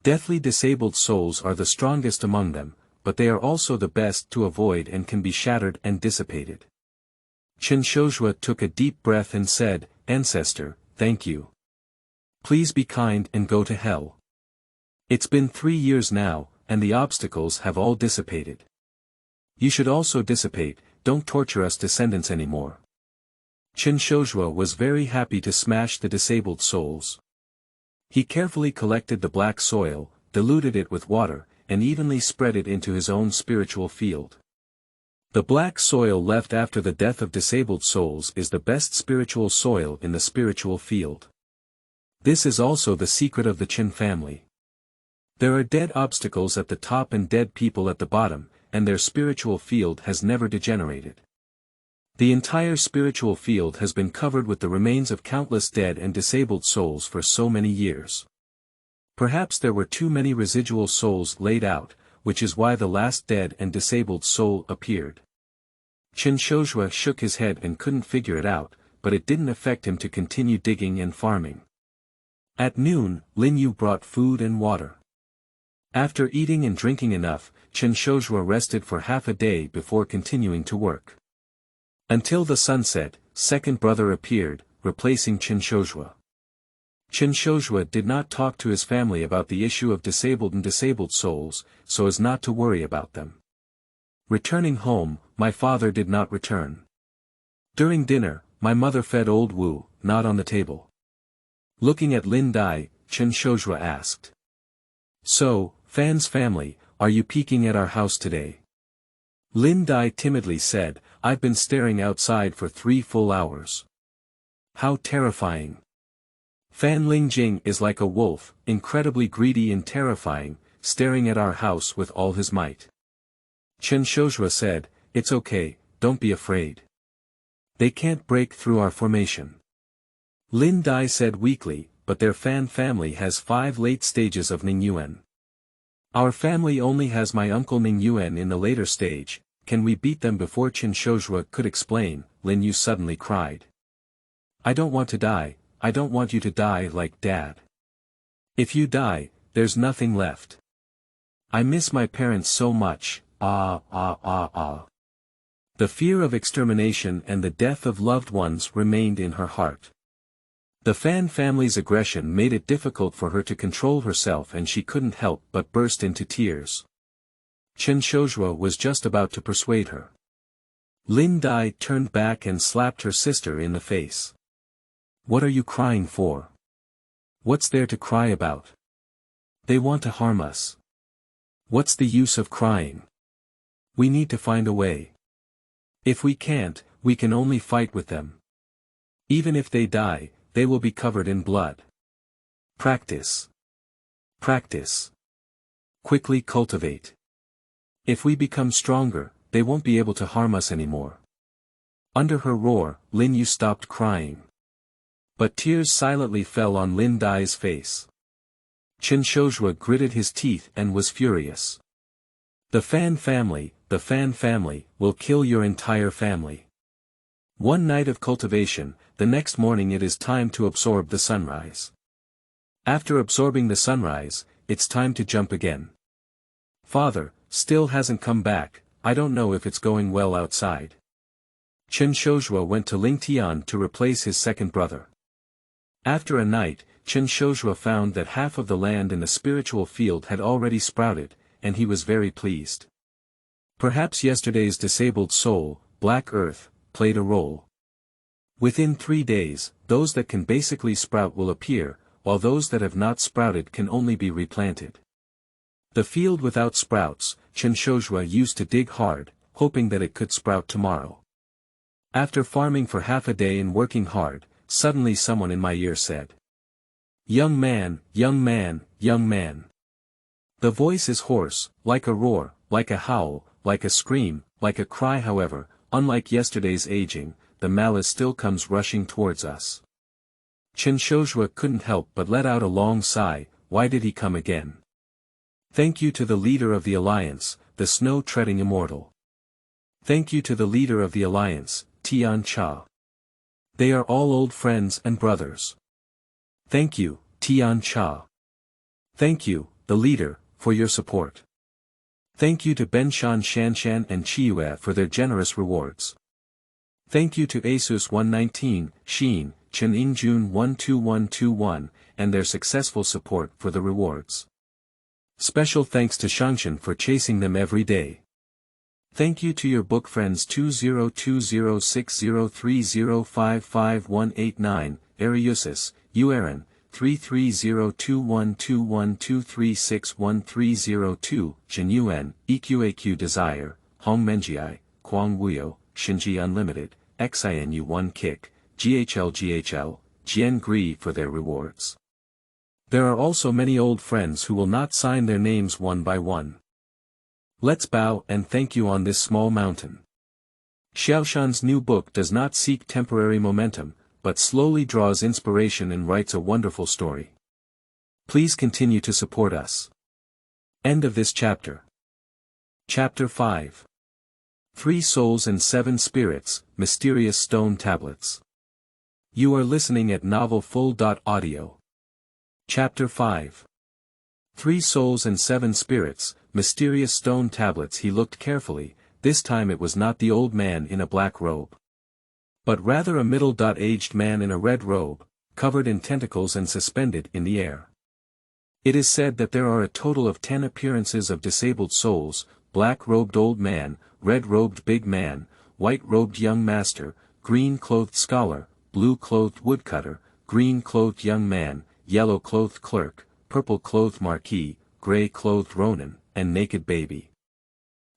Deathly disabled souls are the strongest among them, but they are also the best to avoid and can be shattered and dissipated. Qinshozhua took a deep breath and said, Ancestor, thank you. Please be kind and go to hell. It's been 3 years now, and the obstacles have all dissipated. You should also dissipate, don't torture us descendants anymore. Qinshozhua was very happy to smash the disabled souls. He carefully collected the black soil, diluted it with water, and evenly spread it into his own spiritual field. The black soil left after the death of disabled souls is the best spiritual soil in the spiritual field. This is also the secret of the Qin family. There are dead obstacles at the top and dead people at the bottom, and their spiritual field has never degenerated. The entire spiritual field has been covered with the remains of countless dead and disabled souls for so many years. Perhaps there were too many residual souls laid out, which is why the last dead and disabled soul appeared. Qinshozhua shook his head and couldn't figure it out, but it didn't affect him to continue digging and farming. At noon, Lin Yu brought food and water. After eating and drinking enough, Qinshozhua rested for half a day before continuing to work. Until the sunset, second brother appeared, replacing Qinshozhua. Qinshozhua did not talk to his family about the issue of disabled and disabled souls, so as not to worry about them. Returning home, my father did not return. During dinner, my mother fed old Wu, not on the table. Looking at Lin Dai, Qinshozhua asked. So, Fan's family, are you peeking at our house today? Lin Dai timidly said, I've been staring outside for 3 full hours. How terrifying. Fan Lingjing is like a wolf, incredibly greedy and terrifying, staring at our house with all his might. Chen Shozhua said, "It's okay, don't be afraid. They can't break through our formation." Lin Dai said weakly, "But their Fan family has 5 late stages of Ningyuan. Our family only has my uncle Ningyuan in the later stage, can we beat them before?" Chen Shozhua could explain. Lin Yu suddenly cried. "I don't want to die, I don't want you to die like Dad. If you die, there's nothing left. I miss my parents so much, ah ah ah ah." The fear of extermination and the death of loved ones remained in her heart. The Fan family's aggression made it difficult for her to control herself and she couldn't help but burst into tears. Chen Shozhua was just about to persuade her. Lin Dai turned back and slapped her sister in the face. "What are you crying for? What's there to cry about? They want to harm us. What's the use of crying? We need to find a way. If we can't, we can only fight with them. Even if they die, they will be covered in blood. Practice. Practice. Quickly cultivate. If we become stronger, they won't be able to harm us anymore." Under her roar, Lin Yu stopped crying. But tears silently fell on Lin Dai's face. Chen Shozhua gritted his teeth and was furious. The Fan family, will kill your entire family. One night of cultivation, the next morning it is time to absorb the sunrise. After absorbing the sunrise, it's time to jump again. Father, still hasn't come back, I don't know if it's going well outside. Chen Shozhua went to Ling Tian to replace his second brother. After a night, Chen Shozhua found that half of the land in the spiritual field had already sprouted, and he was very pleased. Perhaps yesterday's disabled soul, Black Earth, played a role. Within 3 days, those that can basically sprout will appear, while those that have not sprouted can only be replanted. The field without sprouts, Chen Shozhua used to dig hard, hoping that it could sprout tomorrow. After farming for half a day and working hard, suddenly someone in my ear said, "Young man, young man, young man." The voice is hoarse, like a roar, like a howl, like a scream, like a cry. However, unlike yesterday's aging, the malice still comes rushing towards us. Chen Shozhua couldn't help but let out a long sigh. Why did he come again? Thank you to the leader of the alliance, the snow-treading immortal. Thank you to the leader of the alliance, Tian Cha. They are all old friends and brothers. Thank you, Tian Cha. Thank you, the leader, for your support. Thank you to Benshan Shanshan and Chiyue for their generous rewards. Thank you to Asus 119, Xin, Chen Ingjun 12121, and their successful support for the rewards. Special thanks to Shangshan for chasing them every day. Thank you to your book friends 20206030555189, Ariusis, Uaren, 3302121236130, Jinyuan, EQAQ Desire, Hong Menjiai, Quang Wuyo, Shinji Unlimited, XINU1 Kick, GHL, Jian Gri for their rewards. There are also many old friends who will not sign their names one by one. Let's bow and thank you on this small mountain. Xiaoshan's new book does not seek temporary momentum, but slowly draws inspiration and writes a wonderful story. Please continue to support us. End of this chapter. Chapter 5. 3 Souls and 7 Spirits, Mysterious Stone Tablets. You are listening at novelfull.audio. Chapter 5. 3 Souls and 7 Spirits, Mysterious Stone Tablets. He looked carefully. This time it was not the old man in a black robe, but rather a middle-aged man in a red robe, covered in tentacles and suspended in the air. It is said that there are a total of 10 appearances of disabled souls: black-robed old man, red-robed big man, white-robed young master, green-clothed scholar, blue-clothed woodcutter, green-clothed young man, yellow-clothed clerk, purple-clothed marquis, gray-clothed ronin, and naked baby.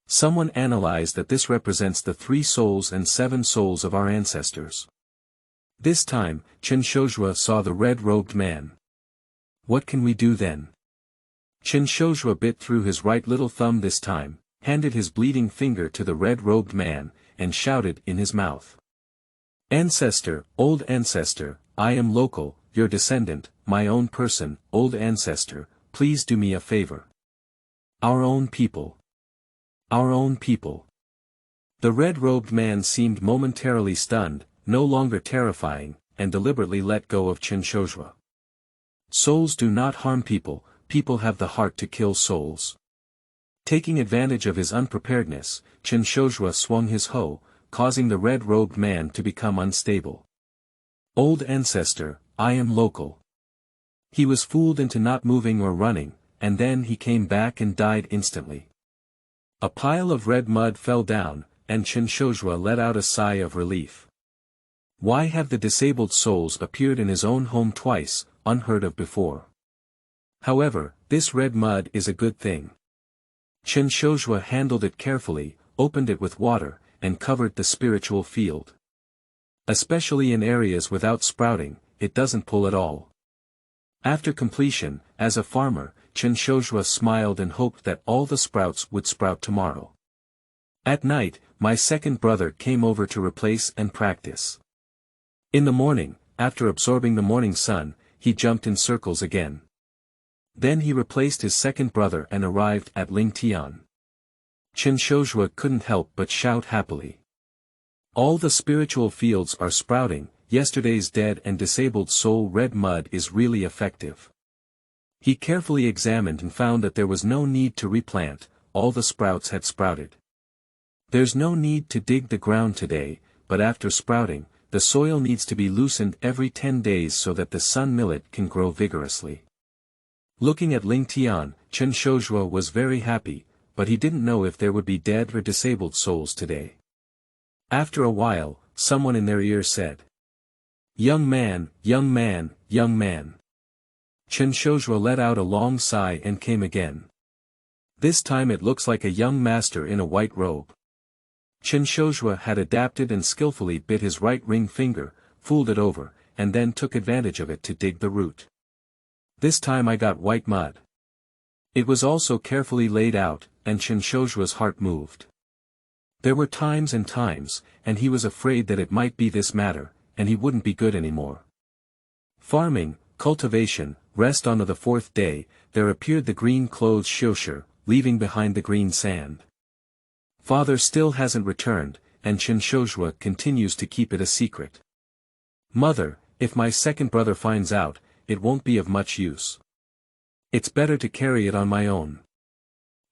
Someone analyzed that this represents the 3 souls and 7 souls of our ancestors. This time, Chen Shozhua saw the red-robed man. What can we do then? Chen Shozhua bit through his right little thumb this time, handed his bleeding finger to the red-robed man, and shouted in his mouth. Ancestor, old ancestor, I am local, your descendant, my own person, old ancestor, please do me a favor. Our own people. Our own people. The red-robed man seemed momentarily stunned, no longer terrifying, and deliberately let go of Chen Shozhua. Souls do not harm people, people have the heart to kill souls. Taking advantage of his unpreparedness, Chen Shozhua swung his hoe, causing the red-robed man to become unstable. Old ancestor, I am local. He was fooled into not moving or running, and then he came back and died instantly. A pile of red mud fell down, and Chen Shozhua let out a sigh of relief. Why have the disabled souls appeared in his own home twice, unheard of before? However, this red mud is a good thing. Chen Shozhua handled it carefully, opened it with water, and covered the spiritual field. Especially in areas without sprouting, it doesn't pull at all. After completion, as a farmer, Chen Shozhua smiled and hoped that all the sprouts would sprout tomorrow. At night, my second brother came over to replace and practice. In the morning, after absorbing the morning sun, he jumped in circles again. Then he replaced his second brother and arrived at Lingtian. Chen Shozhua couldn't help but shout happily. All the spiritual fields are sprouting, yesterday's dead and disabled soul red mud is really effective. He carefully examined and found that there was no need to replant, all the sprouts had sprouted. There's no need to dig the ground today, but after sprouting, the soil needs to be loosened every 10 days so that the sun millet can grow vigorously. Looking at Lingtian, Chen Shozhua was very happy, but he didn't know if there would be dead or disabled souls today. After a while, someone in their ear said, "Young man, young man, young man." Chen Shozhua let out a long sigh and came again. This time it looks like a young master in a white robe. Chen Shozhua had adapted and skillfully bit his right ring finger, fooled it over, and then took advantage of it to dig the root. This time I got white mud. It was also carefully laid out, and Chen Shozhua's heart moved. There were times, and he was afraid that it might be this matter, and he wouldn't be good anymore. Farming, cultivation, rest. On the fourth day, there appeared the green-clothed Xiushi, leaving behind the green sand. Father still hasn't returned, and Chen Shozhua continues to keep it a secret. Mother, if my second brother finds out, it won't be of much use. It's better to carry it on my own.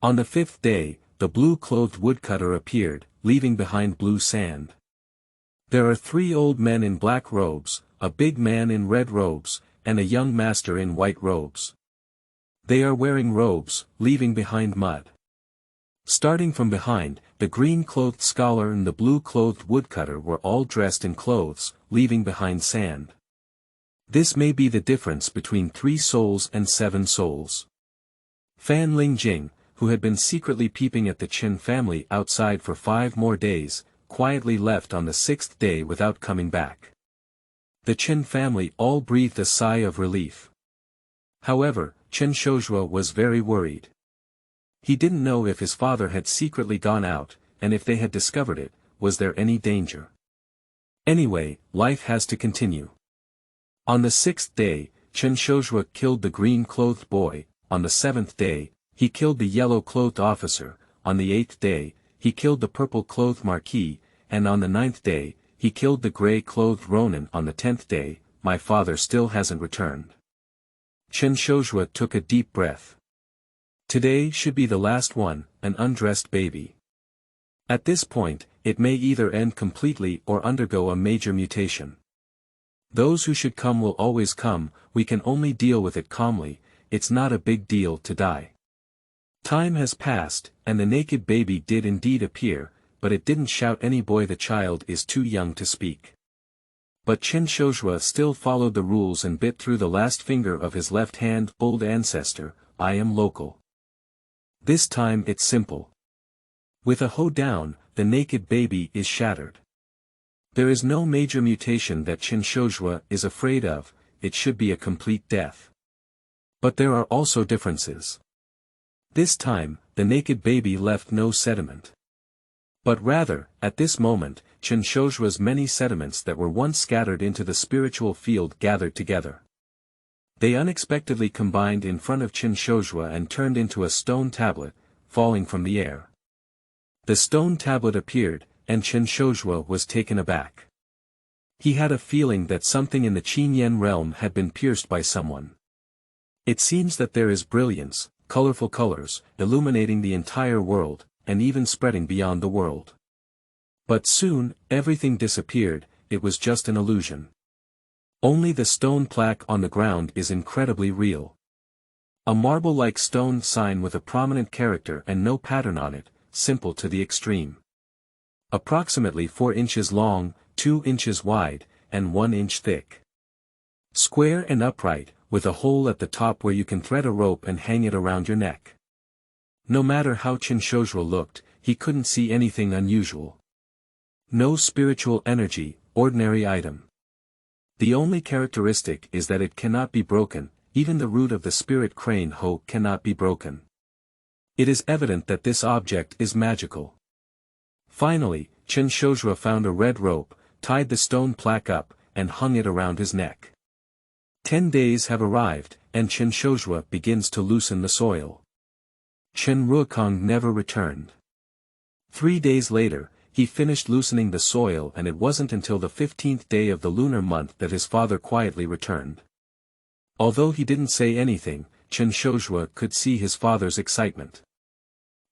On the fifth day, the blue-clothed woodcutter appeared, leaving behind blue sand. There are 3 old men in black robes, a big man in red robes, and a young master in white robes. They are wearing robes, leaving behind mud. Starting from behind, the green-clothed scholar and the blue-clothed woodcutter were all dressed in clothes, leaving behind sand. This may be the difference between 3 souls and 7 souls. Fan Lingjing, who had been secretly peeping at the Chen family outside for 5 more days, quietly left on the 6th day without coming back. The Chen family all breathed a sigh of relief. However, Chen Shozhua was very worried. He didn't know if his father had secretly gone out, and if they had discovered it, was there any danger. Anyway, life has to continue. On the 6th day, Chen Shozhua killed the green-clothed boy, on the 7th day, he killed the yellow-clothed officer, on the 8th day, he killed the purple-clothed marquis, and on the 9th day, he killed the gray-clothed ronin. On the 10th day, my father still hasn't returned. Chen Shozhua took a deep breath. Today should be the last one, an undressed baby. At this point, it may either end completely or undergo a major mutation. Those who should come will always come, we can only deal with it calmly, it's not a big deal to die. Time has passed, and the naked baby did indeed appear, but it didn't shout, "Any boy, the child is too young to speak." But Chen Shozhua still followed the rules and bit through the last finger of his left hand. Old ancestor, I am local. This time it's simple. With a hoe down, the naked baby is shattered. There is no major mutation that Chen Shozhua is afraid of, it should be a complete death. But there are also differences. This time, the naked baby left no sediment. But rather, at this moment, Chen Shoujua's many sediments that were once scattered into the spiritual field gathered together. They unexpectedly combined in front of Chen Shoujua and turned into a stone tablet, falling from the air. The stone tablet appeared, and Chen Shoujua was taken aback. He had a feeling that something in the Qinyan realm had been pierced by someone. It seems that there is brilliance, colorful colors, illuminating the entire world, and even spreading beyond the world. But soon, everything disappeared, it was just an illusion. Only the stone plaque on the ground is incredibly real. A marble-like stone sign with a prominent character and no pattern on it, simple to the extreme. Approximately 4 inches long, 2 inches wide, and 1 inch thick. Square and upright, with a hole at the top where you can thread a rope and hang it around your neck. No matter how Chen Shoujua looked, he couldn't see anything unusual. No spiritual energy, ordinary item. The only characteristic is that it cannot be broken, even the root of the spirit crane hoe cannot be broken. It is evident that this object is magical. Finally, Chen Shoujua found a red rope, tied the stone plaque up, and hung it around his neck. 10 days have arrived, and Chen Shoujua begins to loosen the soil. Chen Ruokong never returned. 3 days later, he finished loosening the soil, and it wasn't until the 15th day of the lunar month that his father quietly returned. Although he didn't say anything, Chen Shoujua could see his father's excitement.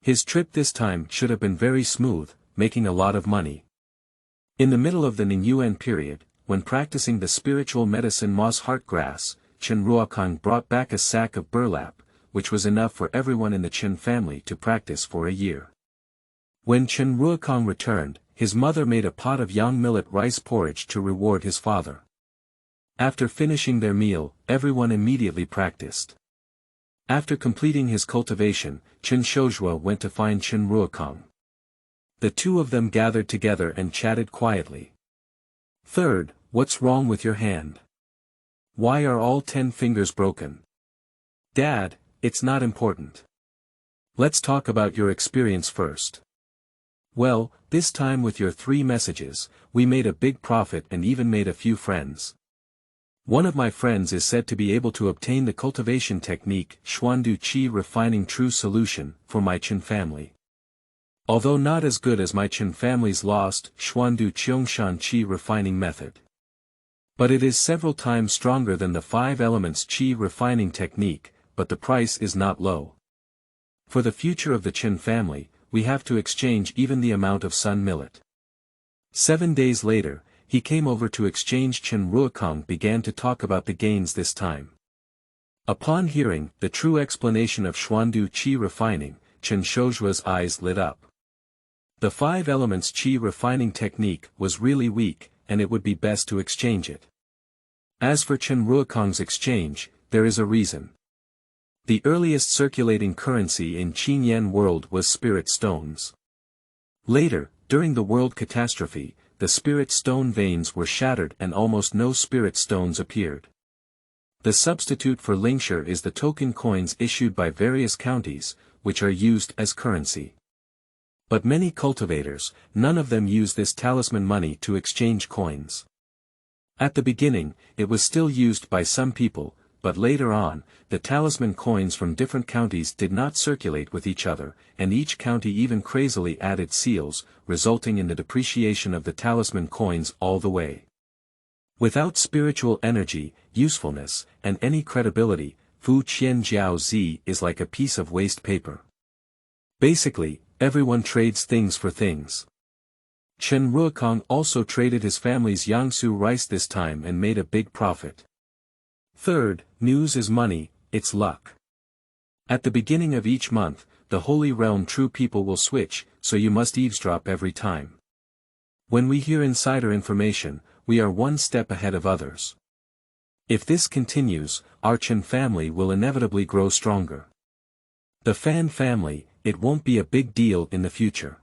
His trip this time should have been very smooth, making a lot of money. In the middle of the Ningyuan period, when practicing the spiritual medicine moss heart grass, Chen Ruokong brought back a sack of burlap, which was enough for everyone in the Chen family to practice for a year. When Chen Ruokong returned, his mother made a pot of young millet rice porridge to reward his father. After finishing their meal, everyone immediately practiced. After completing his cultivation, Chen Shoujua went to find Chen Ruokong. The two of them gathered together and chatted quietly. "Third, what's wrong with your hand? Why are all 10 fingers broken?" "Dad, it's not important. Let's talk about your experience first." "Well, this time with your 3 messages, we made a big profit and even made a few friends. One of my friends is said to be able to obtain the cultivation technique Xuandu Qi refining true solution for my Chen family. Although not as good as my Chen family's lost Xuandu Qiangshan Qi refining method. But it is several times stronger than the 5 elements Qi refining technique, but the price is not low. For the future of the Chen family, we have to exchange even the amount of sun millet." 7 days later, he came over to exchange. Chen Ruokong began to talk about the gains this time. Upon hearing the true explanation of Xuandu Qi refining, Chen Shoujua's eyes lit up. The 5 elements Qi refining technique was really weak, and it would be best to exchange it. As for Chen Ruokong's exchange, there is a reason. The earliest circulating currency in Qinyan world was spirit stones. Later, during the world catastrophe, the spirit stone veins were shattered and almost no spirit stones appeared. The substitute for lingshur is the token coins issued by various counties, which are used as currency. But many cultivators, none of them use this talisman money to exchange coins. At the beginning, it was still used by some people, but later on, the talisman coins from different counties did not circulate with each other, and each county even crazily added seals, resulting in the depreciation of the talisman coins all the way. Without spiritual energy, usefulness, and any credibility, Fu Qian Jiao Zi is like a piece of waste paper. Basically, everyone trades things for things. Chen Ruokong also traded his family's Yangsu rice this time and made a big profit. Third, news is money, it's luck. At the beginning of each month, the Holy Realm true people will switch, so you must eavesdrop every time. When we hear insider information, we are one step ahead of others. If this continues, our Chen family will inevitably grow stronger. The Fan family, it won't be a big deal in the future.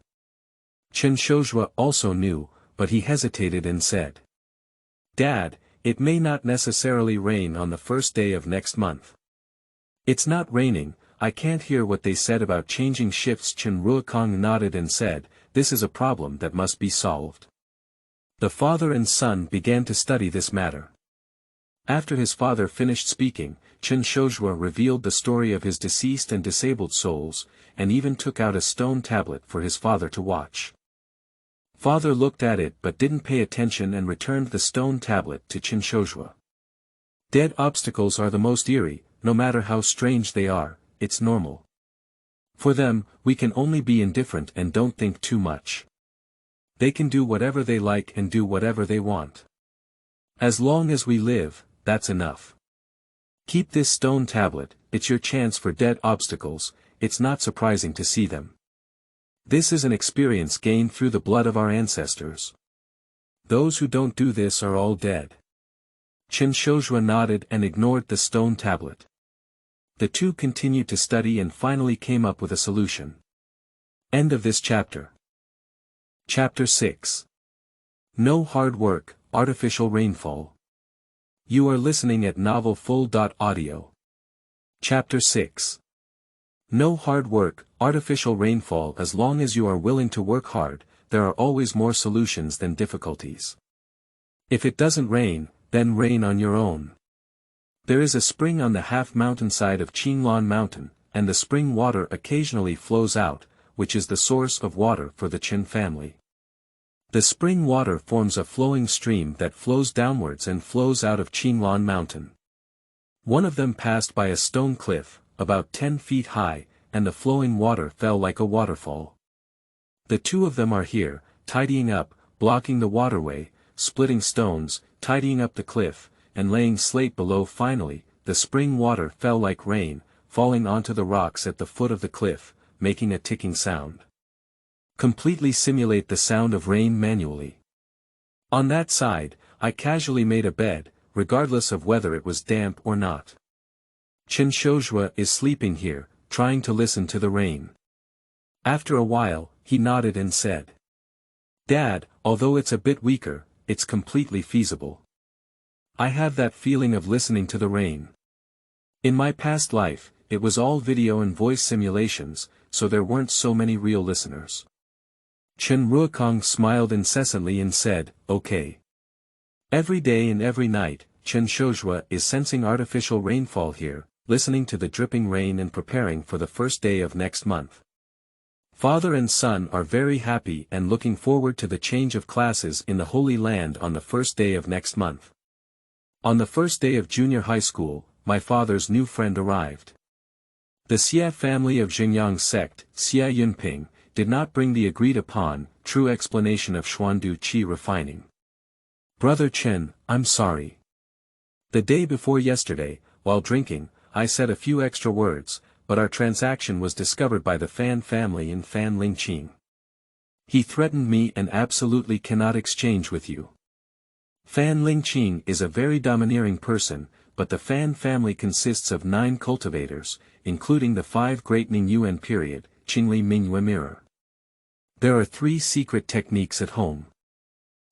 Chen Shoujua also knew, but he hesitated and said, "Dad, it may not necessarily rain on the first day of next month." "It's not raining, I can't hear what they said about changing shifts. Chen Ruokong nodded and said, this is a problem that must be solved. The father and son began to study this matter. After his father finished speaking, Chen Shozhua revealed the story of his deceased and disabled souls, and even took out a stone tablet for his father to watch. Father looked at it but didn't pay attention and returned the stone tablet to Chen Shozhua. Dead obstacles are the most eerie, no matter how strange they are, it's normal. For them, we can only be indifferent and don't think too much. They can do whatever they like and do whatever they want. As long as we live, that's enough. Keep this stone tablet, it's your chance for dead obstacles, it's not surprising to see them. This is an experience gained through the blood of our ancestors. Those who don't do this are all dead. Chen Shozhua nodded and ignored the stone tablet. The two continued to study and finally came up with a solution. End of this chapter. Chapter 6. No hard work, artificial rainfall. You are listening at novelfull.audio. Chapter 6. No hard work, artificial rainfall. As long as you are willing to work hard, there are always more solutions than difficulties. If it doesn't rain, then rain on your own. There is a spring on the half mountainside of Qinglan Mountain, and the spring water occasionally flows out, which is the source of water for the Qin family. The spring water forms a flowing stream that flows downwards and flows out of Qinglan Mountain. One of them passed by a stone cliff, about 10 feet high, and the flowing water fell like a waterfall. The two of them are here, tidying up, blocking the waterway, splitting stones, tidying up the cliff, and laying slate below. Finally, the spring water fell like rain, falling onto the rocks at the foot of the cliff, making a ticking sound. Completely simulate the sound of rain manually. On that side, I casually made a bed, regardless of whether it was damp or not. Chen Shozhua is sleeping here, trying to listen to the rain. After a while, he nodded and said, Dad, although it's a bit weaker, it's completely feasible. I have that feeling of listening to the rain. In my past life, it was all video and voice simulations, so there weren't so many real listeners. Chen Ruokong smiled incessantly and said, okay. Every day and every night, Chen Shozhua is sensing artificial rainfall here, listening to the dripping rain and preparing for the first day of next month. Father and son are very happy and looking forward to the change of classes in the Holy Land on the first day of next month. On the first day of junior high school, my father's new friend arrived. The Xia family of Xingyang sect, Xia Yunping, did not bring the agreed-upon, true explanation of Xuandu Qi refining. Brother Chen, I'm sorry. The day before yesterday, while drinking, I said a few extra words, but our transaction was discovered by the Fan family and Fan Lingqing. He threatened me and absolutely cannot exchange with you. Fan Lingqing is a very domineering person, but the Fan family consists of 9 cultivators, including the 5 great Ningyuan period, Qingli Mingyue mirror. There are 3 secret techniques at home.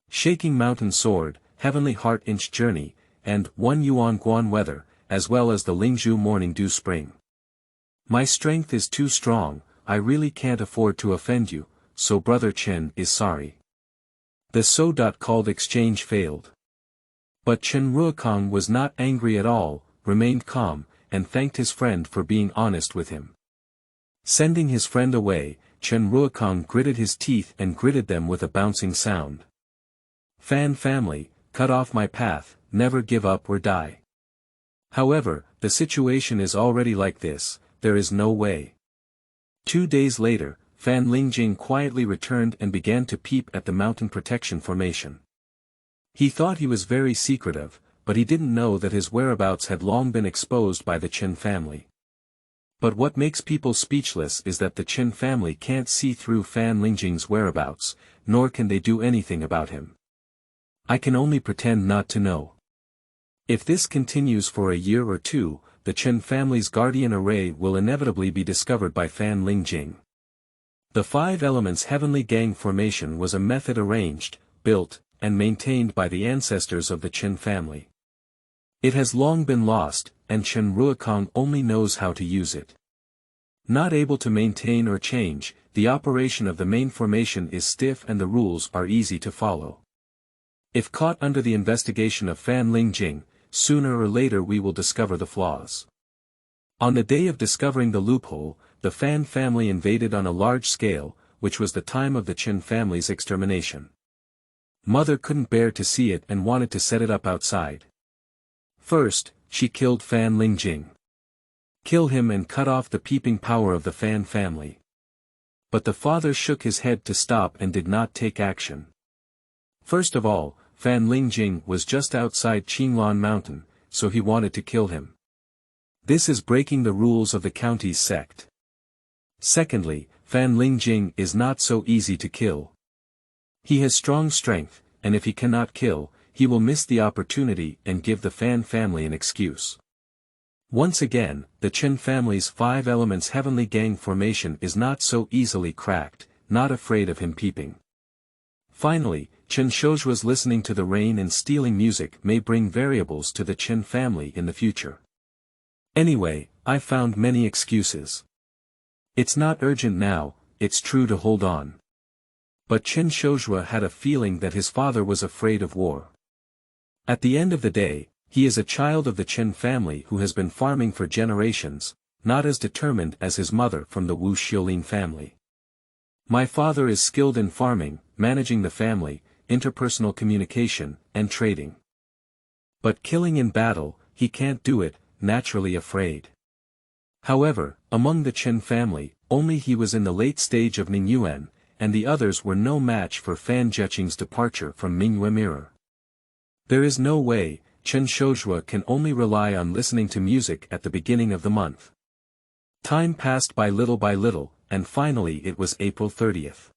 Shaking Mountain Sword, Heavenly Heart Inch Journey, and 1 Yuan Guan Weather, as well as the Lingzhu Morning Dew Spring. My strength is too strong, I really can't afford to offend you, so Brother Chen is sorry. The so-called exchange failed. But Chen Ruokong was not angry at all, remained calm, and thanked his friend for being honest with him. Sending his friend away, Chen Ruokong gritted his teeth and gritted them with a bouncing sound. Fan family, cut off my path, never give up or die. However, the situation is already like this, there is no way. 2 days later, Fan Lingjing quietly returned and began to peep at the mountain protection formation. He thought he was very secretive, but he didn't know that his whereabouts had long been exposed by the Chen family. But what makes people speechless is that the Chen family can't see through Fan Lingjing's whereabouts, nor can they do anything about him. I can only pretend not to know. If this continues for a year or 2, the Chen family's guardian array will inevitably be discovered by Fan Lingjing. The 5 elements heavenly gang formation was a method arranged, built, and maintained by the ancestors of the Chen family. It has long been lost, and Chen Ruokong only knows how to use it. Not able to maintain or change, the operation of the main formation is stiff and the rules are easy to follow. If caught under the investigation of Fan Ling Jing, sooner or later we will discover the flaws. On the day of discovering the loophole, the Fan family invaded on a large scale, which was the time of the Chen family's extermination. Mother couldn't bear to see it and wanted to set it up outside. First, she killed Fan Ling Jing. Kill him and cut off the peeping power of the Fan family. But the father shook his head to stop and did not take action. First of all, Fan Ling Jing was just outside Qinglan Mountain, so he wanted to kill him. This is breaking the rules of the county's sect. Secondly, Fan Ling Jing is not so easy to kill. He has strong strength, and if he cannot kill, he will miss the opportunity and give the Fan family an excuse. Once again, the Chen family's 5 elements heavenly gang formation is not so easily cracked, not afraid of him peeping. Finally, Chen Shoujua's listening to the rain and stealing music may bring variables to the Chen family in the future. Anyway, I found many excuses. It's not urgent now, it's true to hold on. But Chen Shoujua had a feeling that his father was afraid of war. At the end of the day, he is a child of the Chen family who has been farming for generations, not as determined as his mother from the Wu Xiaolin family. My father is skilled in farming, managing the family, interpersonal communication, and trading. But killing in battle, he can't do it, naturally afraid. However, among the Chen family, only he was in the late stage of Ningyuan, and the others were no match for Fan Zheqing's departure from Mingyue Mirror. There is no way, Chen Shoujua can only rely on listening to music at the beginning of the month. Time passed by little, and finally it was April 30th.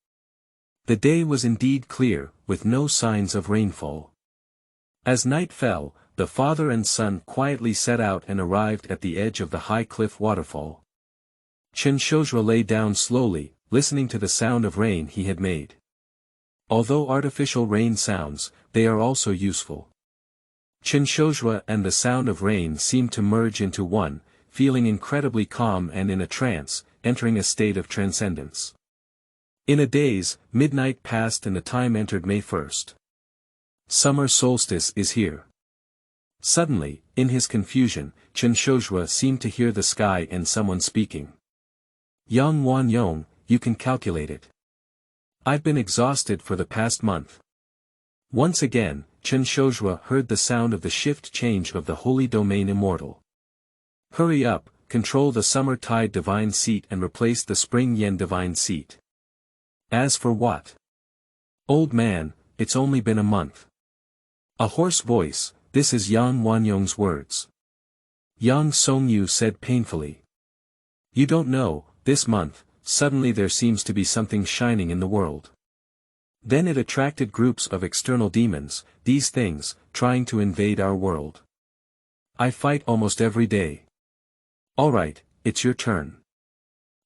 The day was indeed clear, with no signs of rainfall. As night fell, the father and son quietly set out and arrived at the edge of the high cliff waterfall. Chen Shoujua lay down slowly, listening to the sound of rain he had made. Although artificial rain sounds, they are also useful. Chen Shoujua and the sound of rain seemed to merge into one, feeling incredibly calm and in a trance, entering a state of transcendence. In a daze, midnight passed and the time entered May 1st. Summer solstice is here. Suddenly, in his confusion, Chen Shoujua seemed to hear the sky and someone speaking. Yang Wanyong, you can calculate it. I've been exhausted for the past month. Once again, Chen Shoujua heard the sound of the shift change of the holy domain immortal. Hurry up, control the summer tide divine seat and replace the spring yen divine seat. As for what? Old man, it's only been a month. A hoarse voice, this is Yang Wanyong's words. Yang Songyu said painfully. You don't know, this month, suddenly there seems to be something shining in the world. Then it attracted groups of external demons, these things, trying to invade our world. I fight almost every day. Alright, it's your turn.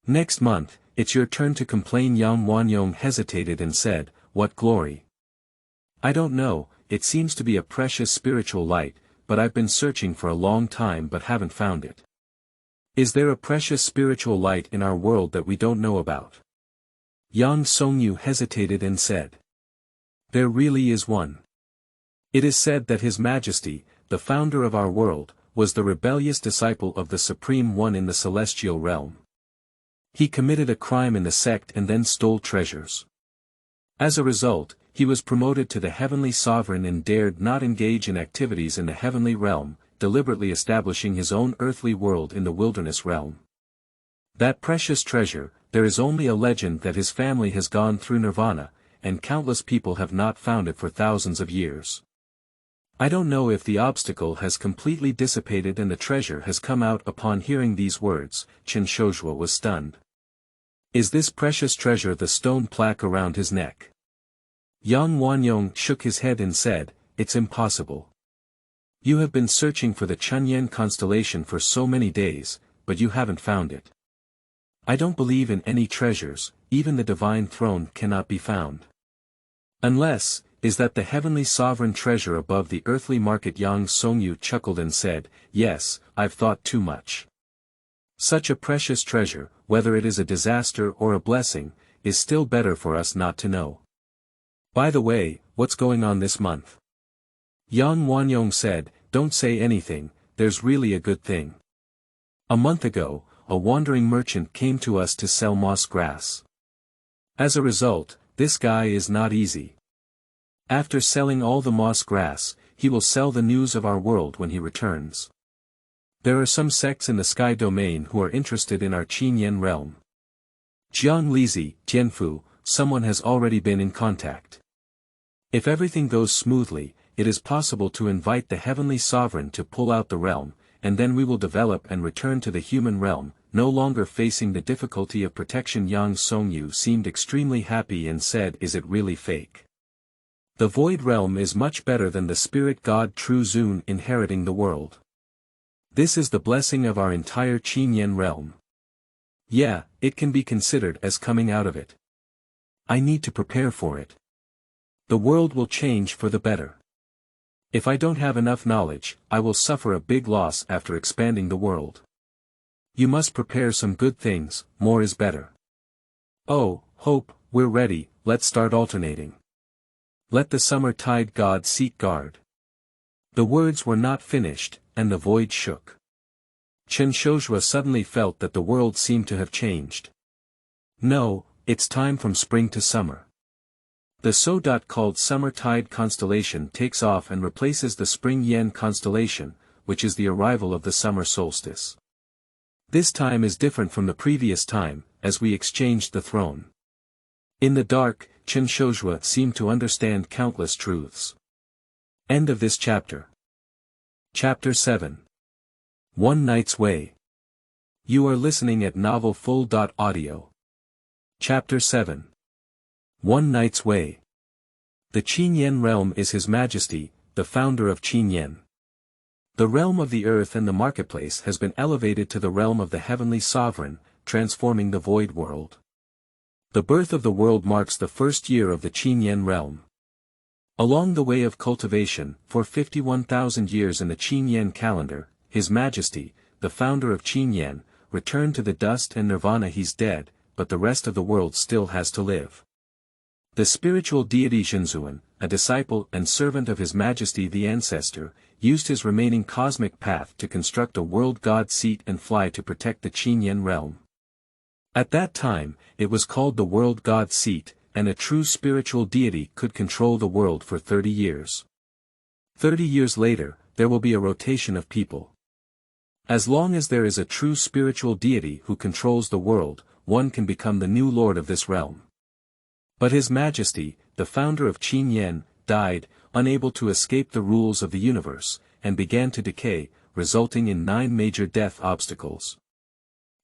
Next month, it's your turn to complain. Yang Wanyong hesitated and said, what glory? I don't know, it seems to be a precious spiritual light, but I've been searching for a long time but haven't found it. Is there a precious spiritual light in our world that we don't know about? Yang Songyu hesitated and said. There really is one. It is said that His Majesty, the founder of our world, was the rebellious disciple of the Supreme One in the celestial realm. He committed a crime in the sect and then stole treasures. As a result, he was promoted to the heavenly sovereign and dared not engage in activities in the heavenly realm, deliberately establishing his own earthly world in the wilderness realm. That precious treasure, there is only a legend that his family has gone through nirvana, and countless people have not found it for thousands of years. I don't know if the obstacle has completely dissipated and the treasure has come out. Upon hearing these words, Chen Shoujua was stunned. Is this precious treasure the stone plaque around his neck? Yang Wanyong shook his head and said, it's impossible. You have been searching for the Chunyan constellation for so many days, but you haven't found it. I don't believe in any treasures, even the divine throne cannot be found. Unless, is that the heavenly sovereign treasure above the earthly market? Yang Songyu chuckled and said, yes, I've thought too much. Such a precious treasure, whether it is a disaster or a blessing, is still better for us not to know. By the way, what's going on this month? Yang Wanyong said, don't say anything, there's really a good thing. A month ago, a wandering merchant came to us to sell moss grass. As a result, this guy is not easy. After selling all the moss grass, he will sell the news of our world when he returns. There are some sects in the sky domain who are interested in our Qinyan realm. Jiang Lizi, Tianfu, someone has already been in contact. If everything goes smoothly, it is possible to invite the heavenly sovereign to pull out the realm, and then we will develop and return to the human realm, no longer facing the difficulty of protection. Yang Songyu seemed extremely happy and said, is it really fake? The void realm is much better than the spirit god True Zun inheriting the world. This is the blessing of our entire Qinyan realm. Yeah, it can be considered as coming out of it. I need to prepare for it. The world will change for the better. If I don't have enough knowledge, I will suffer a big loss after expanding the world. You must prepare some good things, more is better. Oh, Hope, we're ready, let's start alternating. Let the summer tide god seek guard. The words were not finished, and the void shook. Chen Shozhua suddenly felt that the world seemed to have changed. No, it's time from spring to summer. The so-called summer tide constellation takes off and replaces the spring yen constellation, which is the arrival of the summer solstice. This time is different from the previous time, as we exchanged the throne. In the dark, Chen Shozhua seemed to understand countless truths. End of this chapter. Chapter 7. One Night's Way. You are listening at novelfull.audio. Chapter 7. One Night's Way. The Qinyan realm is His Majesty, the founder of Qinyan. The realm of the earth and the marketplace has been elevated to the realm of the heavenly sovereign, transforming the void world. The birth of the world marks the first year of the Qinyan realm. Along the way of cultivation, for 51,000 years in the Qinyan calendar, His Majesty, the founder of Qinyan, returned to the dust and nirvana. He's dead, but the rest of the world still has to live. The spiritual deity Zhenzuan, a disciple and servant of His Majesty the Ancestor, used his remaining cosmic path to construct a world god seat and fly to protect the Qinyan realm. At that time, it was called the world god seat, and a true spiritual deity could control the world for 30 years. 30 years later, there will be a rotation of people. As long as there is a true spiritual deity who controls the world, one can become the new lord of this realm. But His Majesty, the founder of Qinyan, died, unable to escape the rules of the universe, and began to decay, resulting in 9 major death obstacles.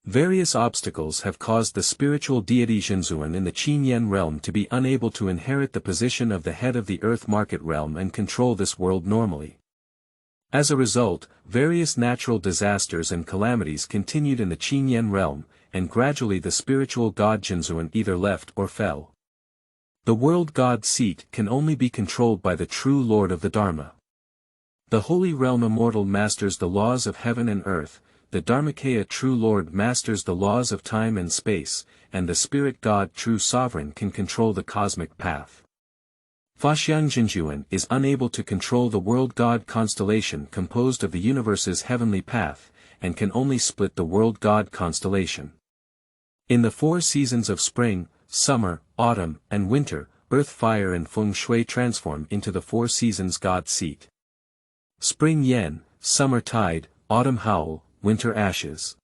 Various obstacles have caused the spiritual deity Zhenzuan in the Qinyan realm to be unable to inherit the position of the head of the earth market realm and control this world normally. As a result, various natural disasters and calamities continued in the Qinyan realm, and gradually the spiritual god Zhenzuan either left or fell. The world god seat can only be controlled by the true Lord of the Dharma. The holy realm immortal masters the laws of heaven and earth, the Dharmakaya true Lord masters the laws of time and space, and the spirit god true sovereign can control the cosmic path. Faxiang Zhenzuan is unable to control the world god constellation composed of the universe's heavenly path, and can only split the world god constellation. In the 4 seasons of spring, summer, autumn, and winter, earth fire and feng shui transform into the 4 seasons god seat. Spring yen, summer tide, autumn howl, winter ashes.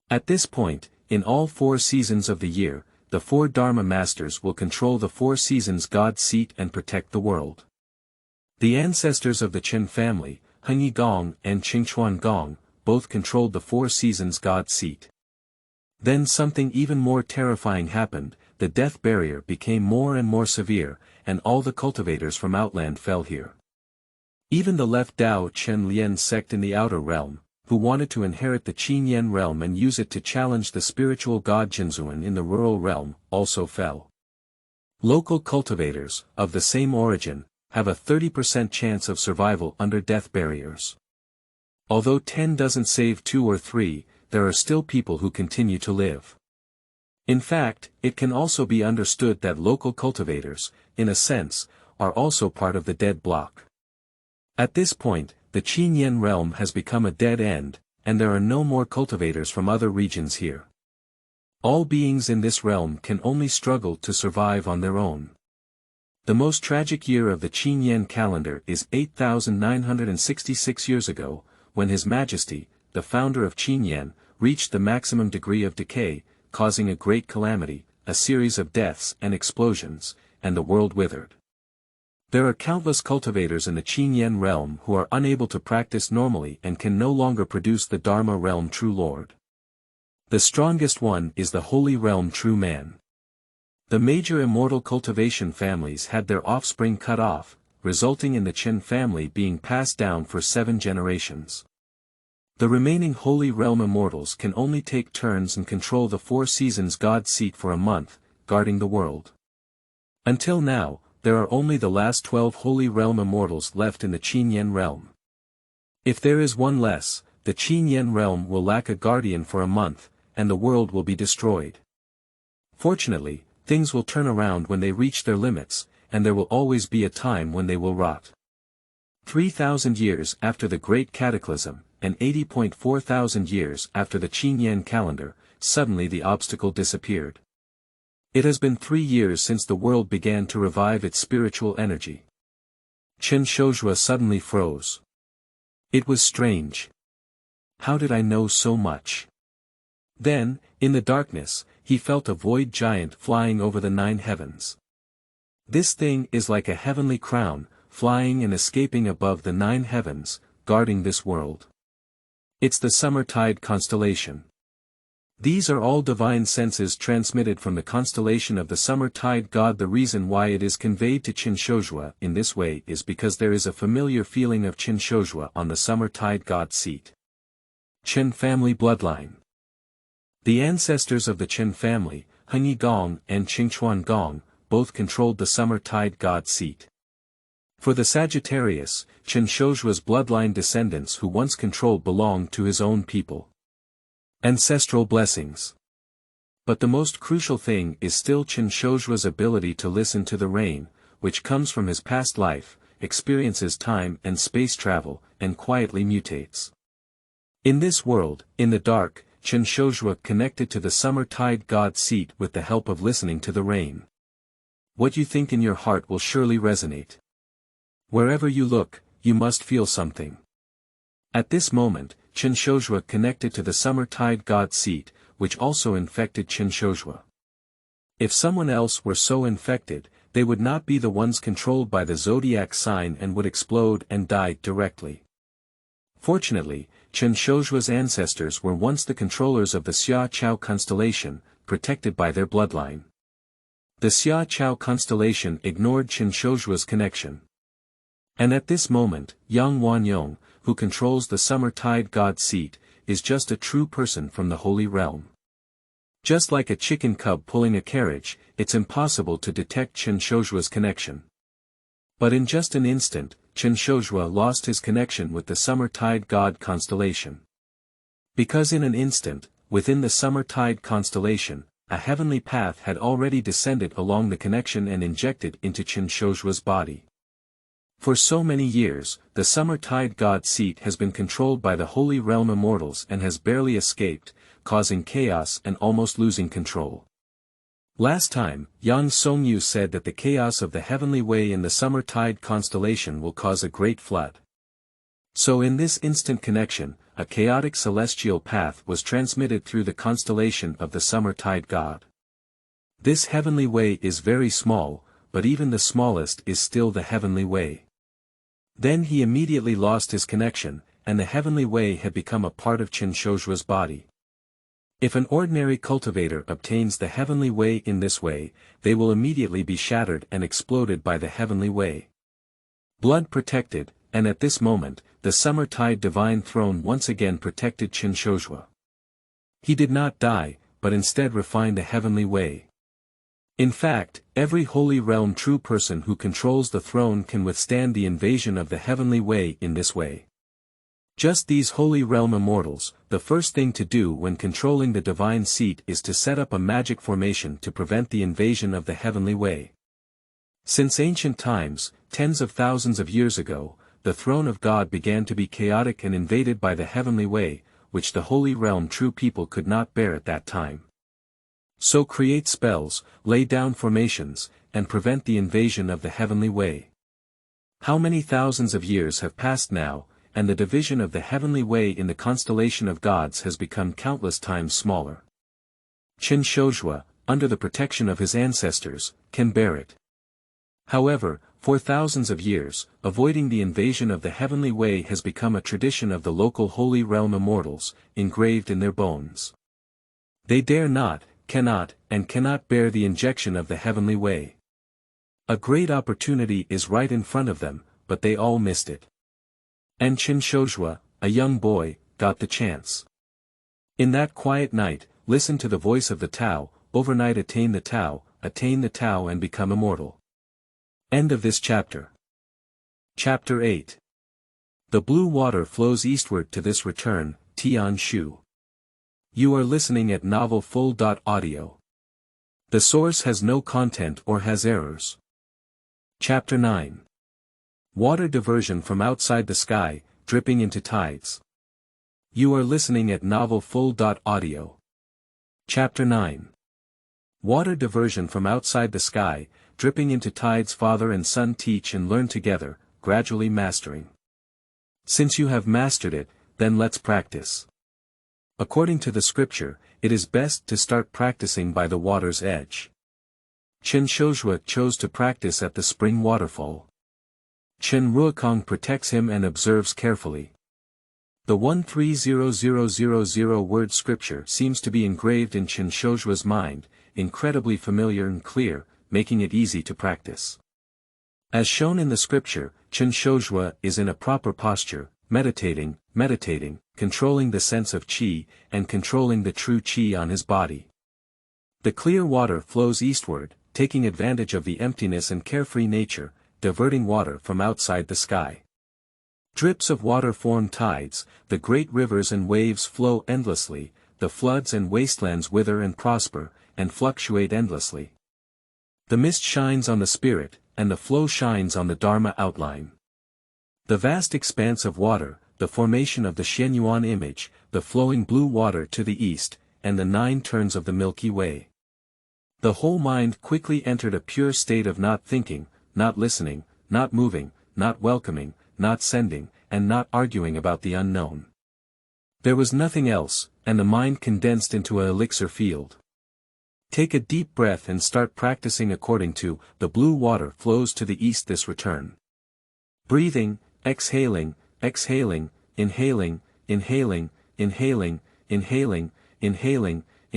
At this point, in all 4 seasons of the year, the 4 Dharma masters will control the 4 seasons god seat and protect the world. The ancestors of the Chen family, Hengyi Gong and Qingchuan Gong, both controlled the 4 seasons god seat. Then something even more terrifying happened. The death barrier became more and more severe, and all the cultivators from Outland fell here. Even the left Dao Chen Lian sect in the outer realm, who wanted to inherit the Qinyan realm and use it to challenge the spiritual god Zhenzuan in the rural realm, also fell. Local cultivators, of the same origin, have a 30% chance of survival under death barriers. Although 10 doesn't save 2 or 3, there are still people who continue to live. In fact, it can also be understood that local cultivators, in a sense, are also part of the dead block. At this point, the Qinyan realm has become a dead end, and there are no more cultivators from other regions here. All beings in this realm can only struggle to survive on their own. The most tragic year of the Qinyan calendar is 8,966 years ago, when His Majesty, the founder of Qinyan, reached the maximum degree of decay, causing a great calamity, a series of deaths and explosions, and the world withered. There are countless cultivators in the Qinyan realm who are unable to practice normally and can no longer produce the Dharma realm true Lord. The strongest one is the Holy Realm True Man. The major immortal cultivation families had their offspring cut off, resulting in the Chen family being passed down for 7 generations. The remaining Holy Realm immortals can only take turns and control the 4 seasons God seat for a month, guarding the world. Until now, there are only the last 12 Holy Realm immortals left in the Qinyan realm. If there is one less, the Qinyan realm will lack a guardian for a month, and the world will be destroyed. Fortunately, things will turn around when they reach their limits, and there will always be a time when they will rot. 3,000 years after the Great Cataclysm, and 80.4 thousand years after the Qinyan calendar, suddenly the obstacle disappeared. It has been 3 years since the world began to revive its spiritual energy. Chen Shozhua suddenly froze. It was strange. How did I know so much? Then, in the darkness, he felt a void giant flying over the 9 heavens. This thing is like a heavenly crown, flying and escaping above the 9 heavens, guarding this world. It's the Summertide constellation. These are all divine senses transmitted from the constellation of the Summertide God. The reason why it is conveyed to Chen Shozhua in this way is because there is a familiar feeling of Chen Shozhua on the Summertide God seat. Chen family bloodline. The ancestors of the Chen family, Hengyi Gong and Qingchuan Gong, both controlled the Summertide God seat. For the Sagittarius, Chen Shozhua's bloodline descendants who once controlled belonged to his own people. Ancestral blessings. But the most crucial thing is still Chen Shozhua's ability to listen to the rain, which comes from his past life, experiences time and space travel, and quietly mutates. In this world, in the dark, Chen Shozhua connected to the Summertide God seat with the help of listening to the rain. What you think in your heart will surely resonate. Wherever you look, you must feel something. At this moment, Chen Shozhua connected to the Summertide God seat, which also infected Chen Shozhua. If someone else were so infected, they would not be the ones controlled by the zodiac sign and would explode and die directly. Fortunately, Chen Shozhua's ancestors were once the controllers of the Xia Chao constellation, protected by their bloodline. The Xia Chao constellation ignored Chen Shozhua's connection. And at this moment, Yang Wanyong, who controls the Summertide God seat, is just a true person from the Holy Realm. Just like a chicken cub pulling a carriage, it's impossible to detect Chen Shozhua's connection. But in just an instant, Chen Shozhua lost his connection with the Summertide God constellation. Because in an instant, within the Summertide constellation, a heavenly path had already descended along the connection and injected into Chen Shozhua's body. For so many years, the Summertide God seat has been controlled by the Holy Realm immortals and has barely escaped, causing chaos and almost losing control. Last time, Yang Songyu said that the chaos of the heavenly way in the Summertide constellation will cause a great flood. So in this instant connection, a chaotic celestial path was transmitted through the constellation of the Summertide God. This heavenly way is very small, but even the smallest is still the heavenly way. Then he immediately lost his connection, and the heavenly way had become a part of Chen Shozhua's body. If an ordinary cultivator obtains the heavenly way in this way, they will immediately be shattered and exploded by the heavenly way. Blood protected, and at this moment, the Summertide Divine Throne once again protected Chen Shozhua. He did not die, but instead refined the heavenly way. In fact, every Holy Realm true person who controls the throne can withstand the invasion of the heavenly way in this way. Just these Holy Realm immortals, the first thing to do when controlling the divine seat is to set up a magic formation to prevent the invasion of the heavenly way. Since ancient times, tens of thousands of years ago, the throne of God began to be chaotic and invaded by the heavenly way, which the holy realm true people could not bear at that time. So create spells, lay down formations, and prevent the invasion of the heavenly way. How many thousands of years have passed now, and the division of the heavenly way in the constellation of gods has become countless times smaller. Qin Shozhua, under the protection of his ancestors, can bear it. However, for thousands of years, avoiding the invasion of the heavenly way has become a tradition of the local holy realm immortals, engraved in their bones. They dare not, cannot bear the injection of the heavenly way. A great opportunity is right in front of them, but they all missed it. And Qin Shozhua, a young boy, got the chance. In that quiet night, listen to the voice of the Tao, overnight attain the Tao and become immortal. End of this chapter. Chapter 8. The blue water flows eastward to this return, Tian Shu. You are listening at novelfull.audio. The source has no content or has errors. Chapter 9. Water diversion from outside the sky, dripping into tides. You are listening at novelfull.audio. Chapter 9. Water diversion from outside the sky, dripping into tides. Father and son teach and learn together, gradually mastering. Since you have mastered it, then let's practice. According to the scripture, it is best to start practicing by the water's edge. Qin Shozhua chose to practice at the spring waterfall. Qin Ruokong protects him and observes carefully. The 130000 word scripture seems to be engraved in Qin Shozhua's mind, incredibly familiar and clear, making it easy to practice. As shown in the scripture, Qin Shozhua is in a proper posture, meditating, controlling the sense of qi, and controlling the true qi on his body. The clear water flows eastward, taking advantage of the emptiness and carefree nature, diverting water from outside the sky. Drips of water form tides, the great rivers and waves flow endlessly, the floods and wastelands wither and prosper, and fluctuate endlessly. The mist shines on the spirit, and the flow shines on the Dharma outline. The vast expanse of water, the formation of the Shenyuan image, the flowing blue water to the east, and the 9 turns of the Milky Way. The whole mind quickly entered a pure state of not thinking, not listening, not moving, not welcoming, not sending, and not arguing about the unknown. There was nothing else, and the mind condensed into an elixir field. Take a deep breath and start practicing according to, the blue water flows to the east this return. Breathing, exhaling, inhaling, inhaling, inhaling, inhaling,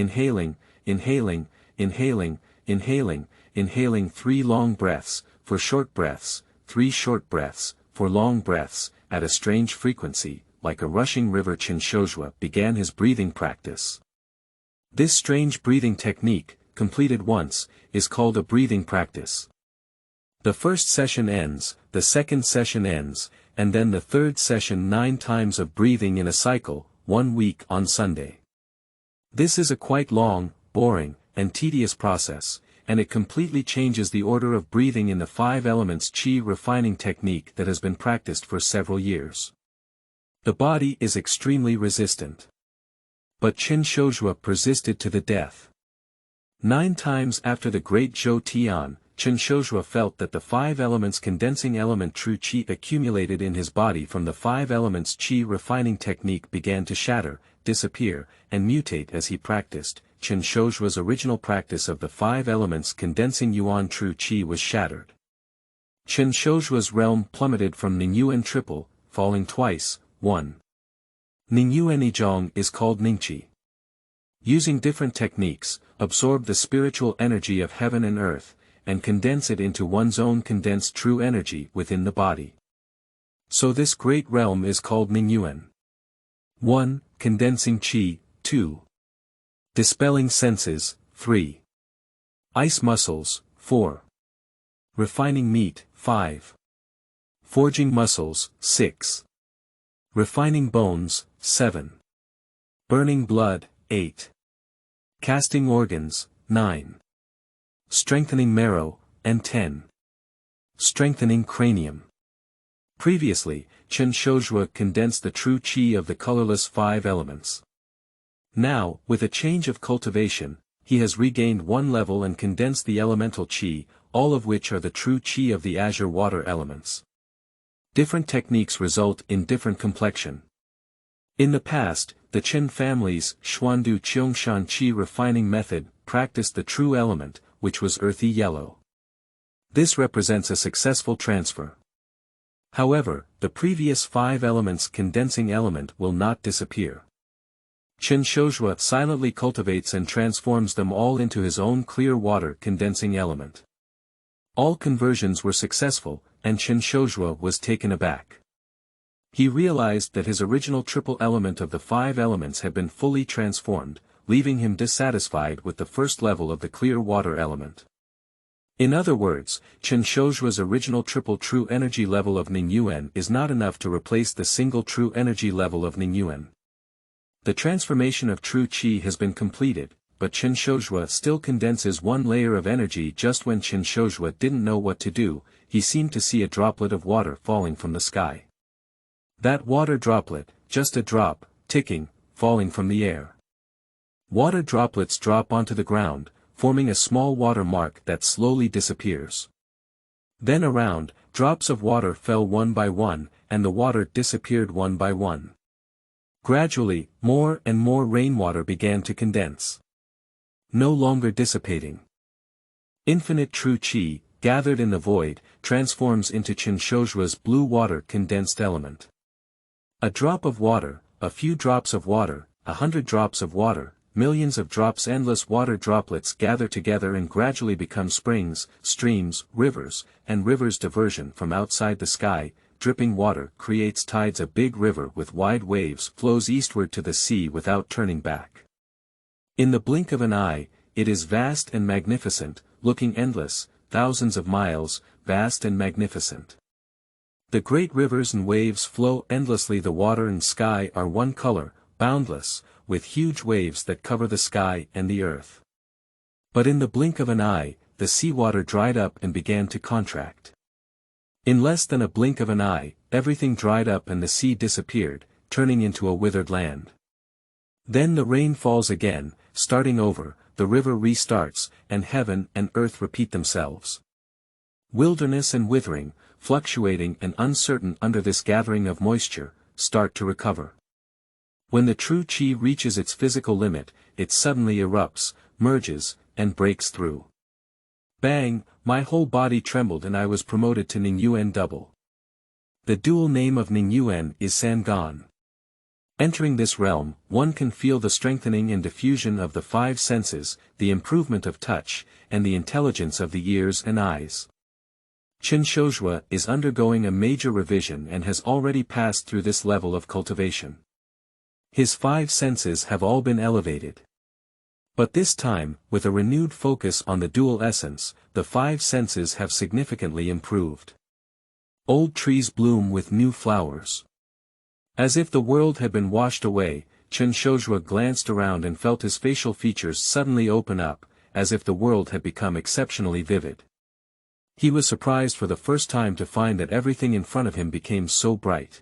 inhaling, inhaling, inhaling 3 long breaths, for short breaths, 3 short breaths, for long breaths, at a strange frequency, like a rushing river. Qin Shozhua began his breathing practice. This strange breathing technique, completed once, is called a breathing practice. The first session ends, the second session ends, and then the third session 9 times of breathing in a cycle, 1 week on Sunday. This is a quite long, boring, and tedious process, and it completely changes the order of breathing in the 5 elements qi refining technique that has been practiced for several years. The body is extremely resistant. But Qin Shozhua persisted to the death. 9 times after the great Zhou Tian, Qin Shozhua felt that the 5 elements condensing element true qi accumulated in his body from the 5 elements qi refining technique began to shatter, disappear, and mutate as he practiced. Qin Shozhua's original practice of the 5 elements condensing yuan true qi was shattered. Qin Shozhua's realm plummeted from Ningyuan triple, falling twice, 1. Ningyuan Yizhong is called Ningqi. Using different techniques, absorb the spiritual energy of heaven and earth, and condense it into one's own condensed true energy within the body. So this great realm is called Ningyuan. 1. Condensing qi, 2. Dispelling senses, 3. Ice muscles, 4. Refining meat, 5. Forging muscles, 6. Refining bones, 7. Burning blood, 8. Casting organs, 9. Strengthening marrow, and 10. Strengthening cranium. Previously, Chen Shozhua condensed the true qi of the colorless 5 elements. Now, with a change of cultivation, he has regained one level and condensed the elemental qi, all of which are the true qi of the azure water elements. Different techniques result in different complexion. In the past, the Chen family's Xuandu Qiangshan Qi refining method practiced the true element, which was earthy yellow. This represents a successful transfer. However, the previous 5 elements condensing element will not disappear. Chen Shozhua silently cultivates and transforms them all into his own clear water condensing element. All conversions were successful, and Chen Shozhua was taken aback. He realized that his original triple element of the 5 elements had been fully transformed, leaving him dissatisfied with the first level of the clear water element. In other words, Chen Shozhua's original triple true energy level of Ningyuan is not enough to replace the single true energy level of Ningyuan. The transformation of true qi has been completed, but Chen Shozhua still condenses one layer of energy. Just when Chen Shozhua didn't know what to do, he seemed to see a droplet of water falling from the sky. That water droplet, just a drop, ticking, falling from the air. Water droplets drop onto the ground, forming a small water mark that slowly disappears. Then around, drops of water fell one by one, and the water disappeared one by one. Gradually, more and more rainwater began to condense. No longer dissipating. Infinite true qi, gathered in the void, transforms into Chen Shozhua's blue water condensed element. A drop of water, a few drops of water, 100 drops of water, millions of drops. Endless water droplets gather together and gradually become springs, streams, rivers, and rivers diversion from outside the sky. Dripping water creates tides. A big river with wide waves flows eastward to the sea without turning back. In the blink of an eye, it is vast and magnificent, looking endless, thousands of miles, vast and magnificent. The great rivers and waves flow endlessly. The water and sky are one color, boundless, with huge waves that cover the sky and the earth. But in the blink of an eye, the seawater dried up and began to contract. In less than a blink of an eye, everything dried up and the sea disappeared, turning into a withered land. Then the rain falls again, starting over, the river restarts, and heaven and earth repeat themselves. Wilderness and withering, fluctuating and uncertain under this gathering of moisture, start to recover. When the true qi reaches its physical limit, it suddenly erupts, merges, and breaks through. Bang, my whole body trembled and I was promoted to Ningyuan double. The dual name of Ningyuan is Sangan. Entering this realm, one can feel the strengthening and diffusion of the 5 senses, the improvement of touch, and the intelligence of the ears and eyes. Chen Shozhua is undergoing a major revision and has already passed through this level of cultivation. His 5 senses have all been elevated. But this time, with a renewed focus on the dual essence, the 5 senses have significantly improved. Old trees bloom with new flowers. As if the world had been washed away, Chen Shozhua glanced around and felt his facial features suddenly open up, as if the world had become exceptionally vivid. He was surprised for the first time to find that everything in front of him became so bright.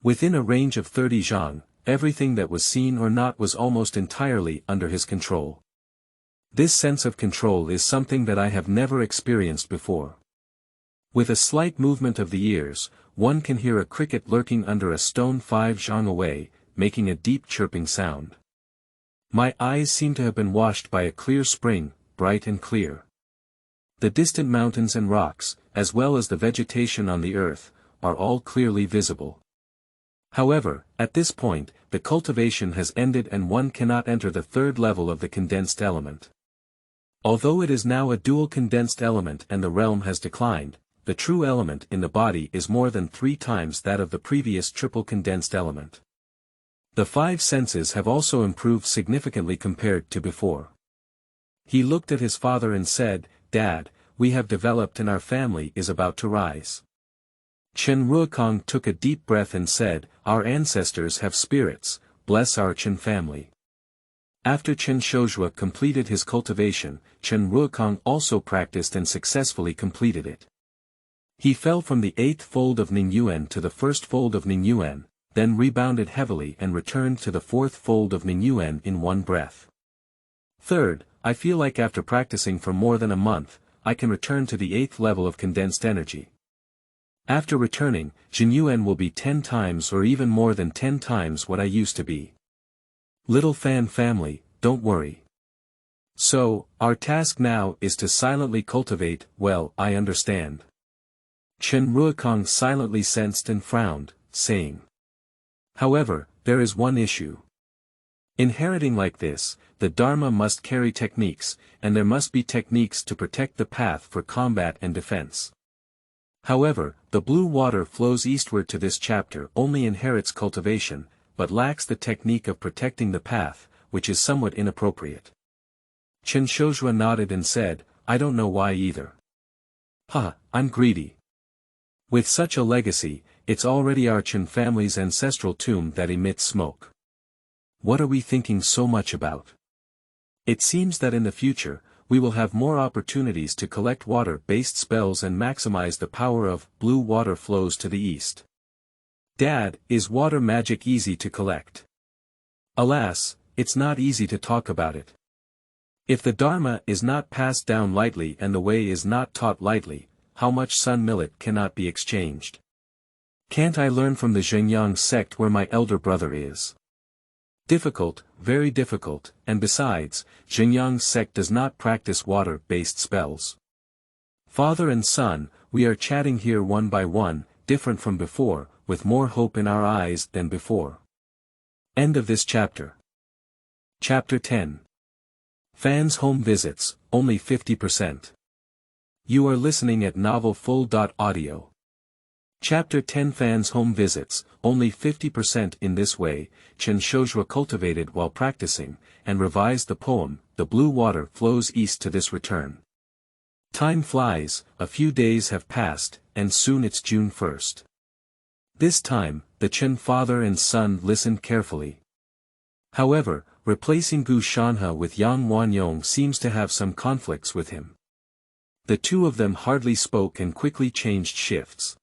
Within a range of 30 zhang, everything that was seen or not was almost entirely under his control. This sense of control is something that I have never experienced before. With a slight movement of the ears, one can hear a cricket lurking under a stone 5 zhang away, making a deep chirping sound. My eyes seem to have been washed by a clear spring, bright and clear. The distant mountains and rocks, as well as the vegetation on the earth, are all clearly visible. However, at this point, the cultivation has ended and one cannot enter the 3rd level of the condensed element. Although it is now a dual condensed element and the realm has declined, the true element in the body is more than 3 times that of the previous triple condensed element. The 5 senses have also improved significantly compared to before. He looked at his father and said, "Dad, we have developed and our family is about to rise." Chen Ruokong took a deep breath and said, "Our ancestors have spirits, bless our Chen family. After Chen Shozhua completed his cultivation, Chen Ruokong also practiced and successfully completed it. He fell from the 8th fold of Ningyuan to the 1st fold of Ningyuan, then rebounded heavily and returned to the 4th fold of Ningyuan in one breath. Third, I feel like after practicing for more than a month, I can return to the 8th level of condensed energy. After returning, Jinyuan will be 10 times or even more than 10 times what I used to be. Little fan family, don't worry. So, our task now is to silently cultivate. Well, I understand. Chen Ruokong silently sensed and frowned, saying. However, there is one issue. Inheriting like this, the Dharma must carry techniques, and there must be techniques to protect the path for combat and defense. However, the blue water flows eastward to this chapter only inherits cultivation, but lacks the technique of protecting the path, which is somewhat inappropriate. Chen Shozhua nodded and said, I don't know why either. I'm greedy. With such a legacy, it's already our Chen family's ancestral tomb that emits smoke. What are we thinking so much about? It seems that in the future, we will have more opportunities to collect water-based spells and maximize the power of blue water flows to the east. Dad, is water magic easy to collect? Alas, it's not easy to talk about it. If the Dharma is not passed down lightly and the way is not taught lightly, how much sun millet cannot be exchanged? Can't I learn from the Zhengyang sect where my elder brother is? Difficult, very difficult, and besides, Zhengyang sect does not practice water-based spells. Father and son, we are chatting here one by one, different from before, with more hope in our eyes than before. End of this chapter. Chapter 10. Fans' home visits, only 50%. You are listening at novelfull.audio. Chapter 10 Fans' home visits, only 50%. In this way, Chen Shozhua cultivated while practicing, and revised the poem, The Blue Water Flows East to this return. Time flies, a few days have passed, and soon it's June 1st. This time, the Chen father and son listened carefully. However, replacing Gu Shanhe with Yang Wanyong seems to have some conflicts with him. The two of them hardly spoke and quickly changed shifts.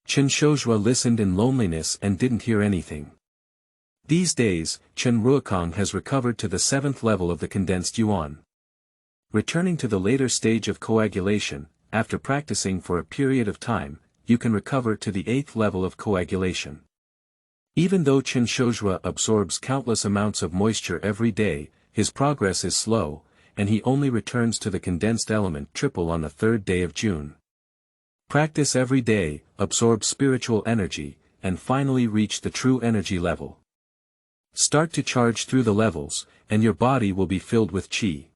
Chen Shozhua listened in loneliness and didn't hear anything. These days, Chen Ruokong has recovered to the 7th level of the condensed yuan. Returning to the later stage of coagulation, after practicing for a period of time, you can recover to the 8th level of coagulation. Even though Chen Shozhua absorbs countless amounts of moisture every day, his progress is slow, and he only returns to the condensed element triple on the 3rd day of June. Practice every day, absorb spiritual energy, and finally reach the true energy level. Start to charge through the levels, and your body will be filled with qi.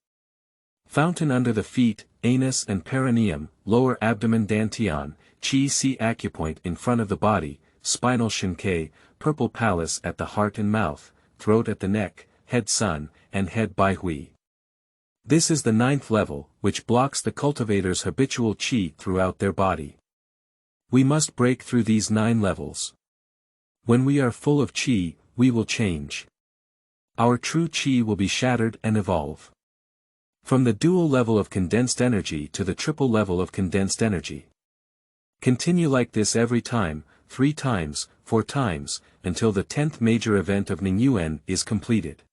Fountain under the feet, anus and perineum, lower abdomen dantian, qi si acupoint in front of the body, spinal shinkai, purple palace at the heart and mouth, throat at the neck, head sun, and head baihui. This is the 9th level, which blocks the cultivator's habitual qi throughout their body. We must break through these 9 levels. When we are full of qi, we will change. Our true qi will be shattered and evolve. From the dual level of condensed energy to the triple level of condensed energy. Continue like this every time, 3 times, 4 times, until the 10th major event of Ningyuan is completed.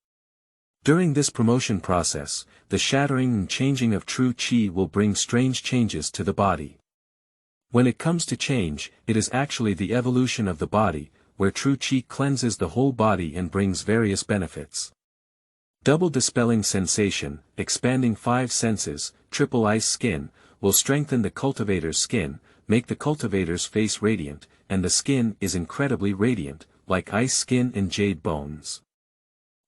During this promotion process, the shattering and changing of true qi will bring strange changes to the body. When it comes to change, it is actually the evolution of the body, where true qi cleanses the whole body and brings various benefits. Double dispelling sensation, expanding 5 senses, triple ice skin, will strengthen the cultivator's skin, make the cultivator's face radiant, and the skin is incredibly radiant, like ice skin and jade bones.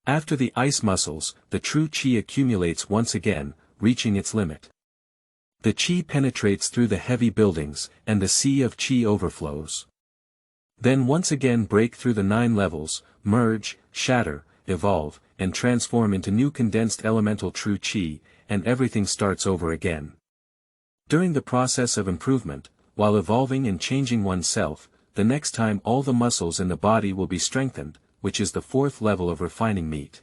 After the ice muscles, the true qi accumulates once again, reaching its limit. The qi penetrates through the heavy buildings, and the sea of qi overflows. Then once again break through the 9 levels, merge, shatter, evolve, and transform into new condensed elemental true qi, and everything starts over again. During the process of improvement, while evolving and changing oneself, the next time all the muscles in the body will be strengthened, which is the fourth level of refining meat.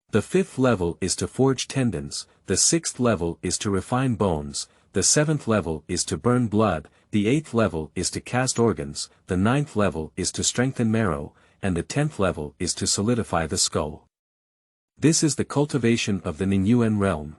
The fifth level is to forge tendons, the sixth level is to refine bones, the seventh level is to burn blood, the eighth level is to cast organs, the ninth level is to strengthen marrow, and the 10th level is to solidify the skull. This is the cultivation of the Ningyuan realm.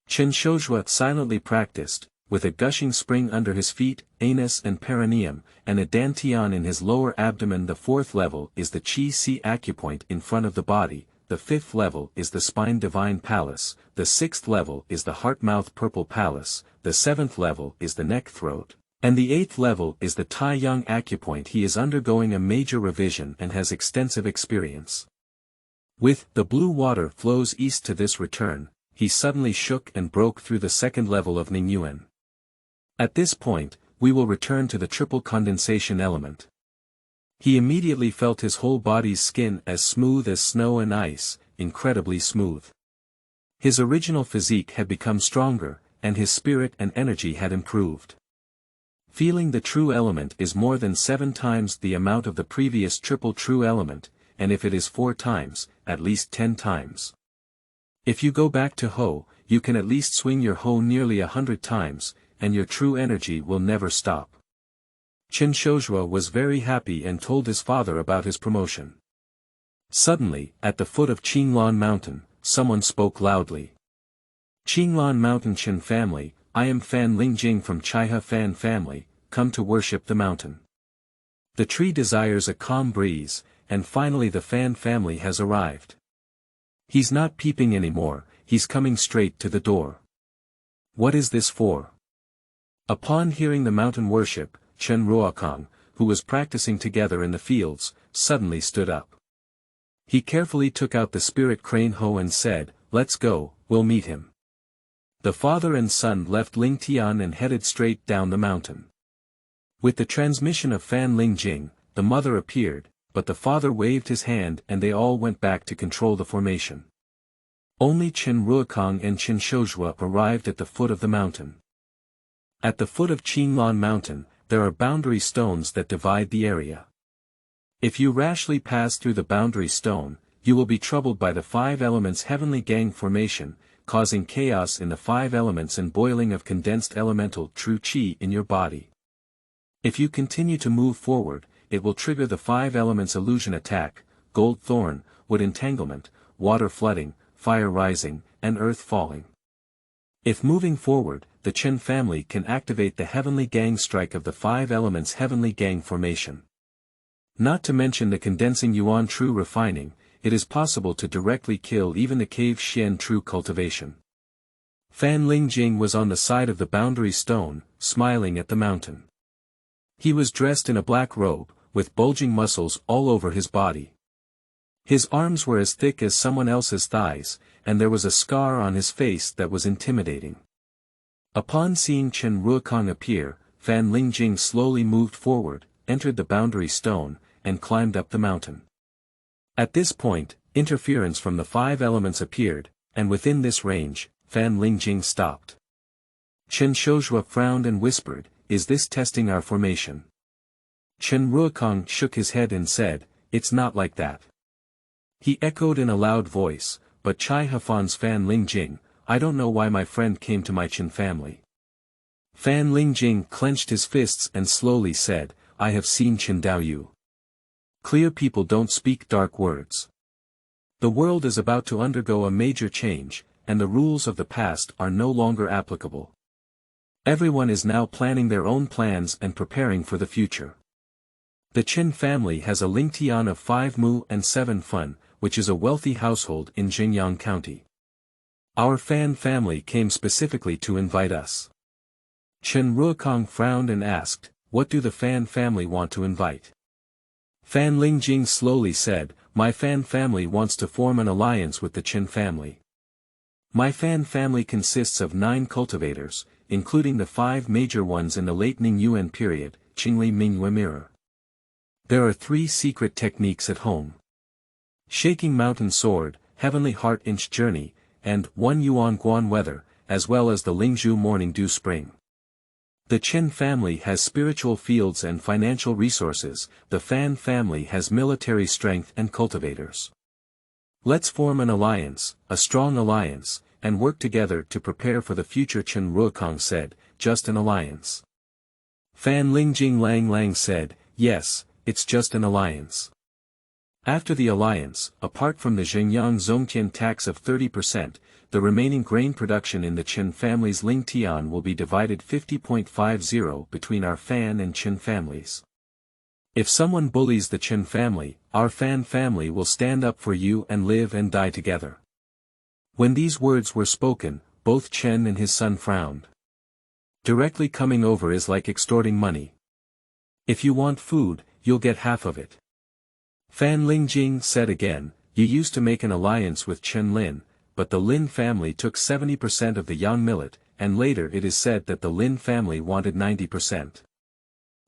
Chen Shozhua silently practiced, with a gushing spring under his feet, anus and perineum, and a dantian in his lower abdomen. The fourth level is the Qi-Si acupoint in front of the body, the fifth level is the spine divine palace, the sixth level is the heart-mouth purple palace, the seventh level is the neck-throat, and the eighth level is the Tai-Yang acupoint. He is undergoing a major revision and has extensive experience. With the blue water flows east to this return, he suddenly shook and broke through the second level of Ningyuan. At this point, we will return to the triple condensation element. He immediately felt his whole body's skin as smooth as snow and ice, incredibly smooth. His original physique had become stronger, and his spirit and energy had improved. Feeling the true element is more than 7 times the amount of the previous triple true element, and if it is 4 times, at least 10 times. If you go back to Ho, you can at least swing your Ho nearly 100 times, and your true energy will never stop. Chen Shozhua was very happy and told his father about his promotion. Suddenly, at the foot of Qinglan Mountain, someone spoke loudly. Qinglan Mountain Chen family, I am Fan Lingjing from Chaiha Fan family, come to worship the mountain. The tree desires a calm breeze, and finally the Fan family has arrived. He's not peeping anymore, he's coming straight to the door. What is this for? Upon hearing the mountain worship, Chen Ruokong, who was practicing together in the fields, suddenly stood up. He carefully took out the spirit crane Ho and said, "Let's go, we'll meet him." The father and son left Lingtian and headed straight down the mountain. With the transmission of Fan Lingjing, the mother appeared, but the father waved his hand and they all went back to control the formation. Only Chen Ruokong and Chen Shozhua arrived at the foot of the mountain. At the foot of Qinglan Mountain, there are boundary stones that divide the area. If you rashly pass through the boundary stone, you will be troubled by the 5 elements heavenly gang formation, causing chaos in the 5 elements and boiling of condensed elemental true Qi in your body. If you continue to move forward, it will trigger the 5 elements illusion attack, gold thorn, wood entanglement, water flooding, fire rising, and earth falling. If moving forward, the Chen family can activate the heavenly gang strike of the 5 elements heavenly gang formation. Not to mention the condensing yuan true refining, it is possible to directly kill even the cave Xian true cultivation. Fan Lingjing was on the side of the boundary stone, smiling at the mountain. He was dressed in a black robe, with bulging muscles all over his body. His arms were as thick as someone else's thighs, and there was a scar on his face that was intimidating. Upon seeing Chen Ruokong appear, Fan Lingjing slowly moved forward, entered the boundary stone, and climbed up the mountain. At this point, interference from the 5 elements appeared, and within this range, Fan Lingjing stopped. Chen Shozhua frowned and whispered, "Is this testing our formation?" Chen Ruokong shook his head and said, "It's not like that." He echoed in a loud voice, "But Chai Hafan's Fan Lingjing, I don't know why my friend came to my Chen family." Fan Lingjing clenched his fists and slowly said, "I have seen Chen Daoyu. Clear people don't speak dark words. The world is about to undergo a major change, and the rules of the past are no longer applicable. Everyone is now planning their own plans and preparing for the future. The Chen family has a Lingtian of 5 Mu and 7 Fun, which is a wealthy household in Jingyang County. Our Fan family came specifically to invite us." Chen Ruokong frowned and asked, "What do the Fan family want to invite?" Fan Lingjing slowly said, "My Fan family wants to form an alliance with the Chen family. My Fan family consists of 9 cultivators, including the 5 major ones in the late Ningyuan period, Qingli Mingyue Mirror. There are 3 secret techniques at home. Shaking Mountain Sword, Heavenly Heart Inch Journey, and 1 Yuan Guan Weather, as well as the Lingzhu Morning Dew Spring. The Chen family has spiritual fields and financial resources, the Fan family has military strength and cultivators. Let's form an alliance, a strong alliance, and work together to prepare for the future. Chen Ruokong said, just an alliance. Fan Lingjing Lang Lang said, yes, it's just an alliance. After the alliance, apart from the Xinjiang Zongtian tax of 30%, the remaining grain production in the Chen family's Lingtian will be divided 50.50 between our Fan and Chen families. If someone bullies the Chen family, our Fan family will stand up for you and live and die together. When these words were spoken, both Chen and his son frowned. Directly coming over is like extorting money. If you want food, you'll get half of it. Fan Lingjing said again, you used to make an alliance with Chen Lin, but the Lin family took 70% of the yang millet, and later it is said that the Lin family wanted 90%.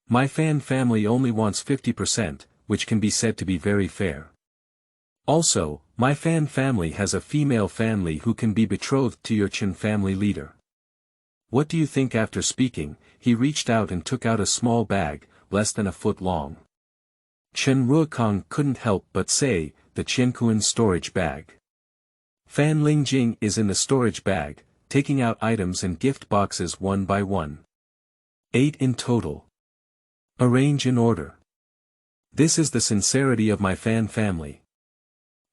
My Fan family only wants 50%, which can be said to be very fair. Also, my Fan family has a female family who can be betrothed to your Chen family leader. What do you think? After speaking, he reached out and took out a small bag, less than a foot long. Chen Ruokong couldn't help but say, the Qiankuan storage bag. Fan Lingjing is in the storage bag, taking out items and gift boxes one by one. 8 in total. Arrange in order. This is the sincerity of my Fan family.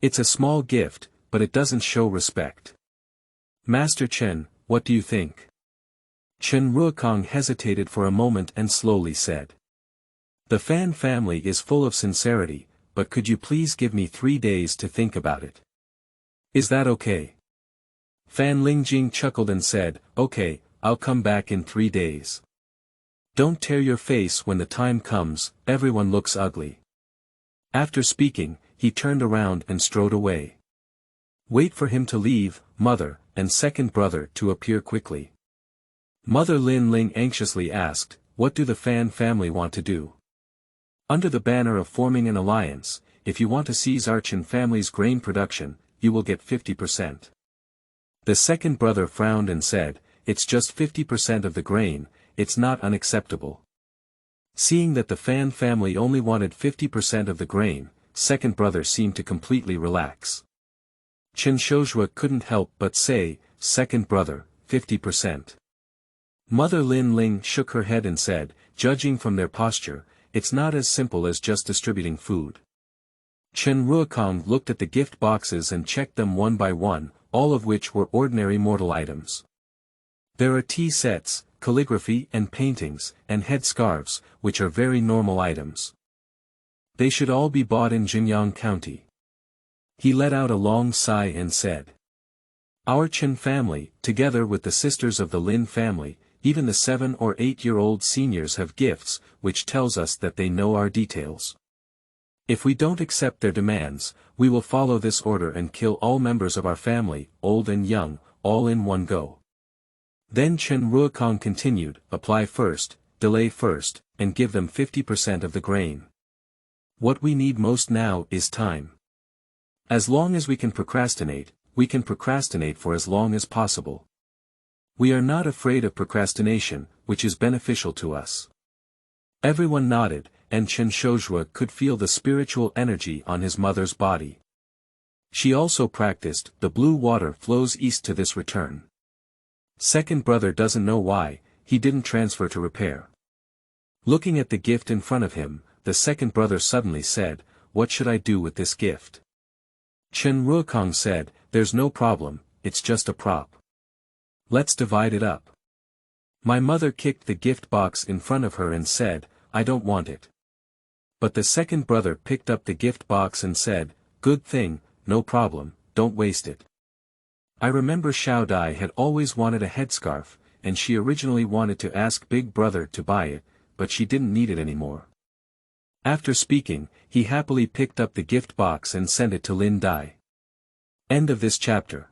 It's a small gift, but it doesn't show respect. Master Chen, what do you think? Chen Ruokong hesitated for a moment and slowly said. The Fan family is full of sincerity, but could you please give me 3 days to think about it? Is that okay? Fan Lingjing chuckled and said, okay, I'll come back in 3 days. Don't tear your face when the time comes, everyone looks ugly. After speaking, he turned around and strode away. Wait for him to leave, mother, and second brother to appear quickly. Mother Lin Ling anxiously asked, what do the Fan family want to do? Under the banner of forming an alliance, if you want to seize our Chen family's grain production, you will get 50%. The second brother frowned and said, it's just 50% of the grain, it's not unacceptable. Seeing that the Fan family only wanted 50% of the grain, second brother seemed to completely relax. Chen Shozhua couldn't help but say, second brother, 50%. Mother Lin Ling shook her head and said, judging from their posture, it's not as simple as just distributing food. Chen Ruokong looked at the gift boxes and checked them one by one, all of which were ordinary mortal items. There are tea sets, calligraphy and paintings, and headscarves, which are very normal items. They should all be bought in Xinjiang County. He let out a long sigh and said. Our Chen family, together with the sisters of the Lin family, even the 7 or 8-year-old seniors have gifts, which tells us that they know our details. If we don't accept their demands, we will follow this order and kill all members of our family, old and young, all in one go. Then Chen Ruokong continued, apply first, delay first, and give them 50% of the grain. What we need most now is time. As long as we can procrastinate for as long as possible. We are not afraid of procrastination, which is beneficial to us. Everyone nodded, and Chen Shozhua could feel the spiritual energy on his mother's body. She also practiced, the blue water flows east to this return. Second brother doesn't know why, he didn't transfer to repair. Looking at the gift in front of him, the second brother suddenly said, what should I do with this gift? Chen Ruokong said, there's no problem, it's just a prop. Let's divide it up. My mother kicked the gift box in front of her and said, I don't want it. But the second brother picked up the gift box and said, good thing, no problem, don't waste it. I remember Xiao Dai had always wanted a headscarf, and she originally wanted to ask big brother to buy it, but she didn't need it anymore. After speaking, he happily picked up the gift box and sent it to Lin Dai. End of this chapter.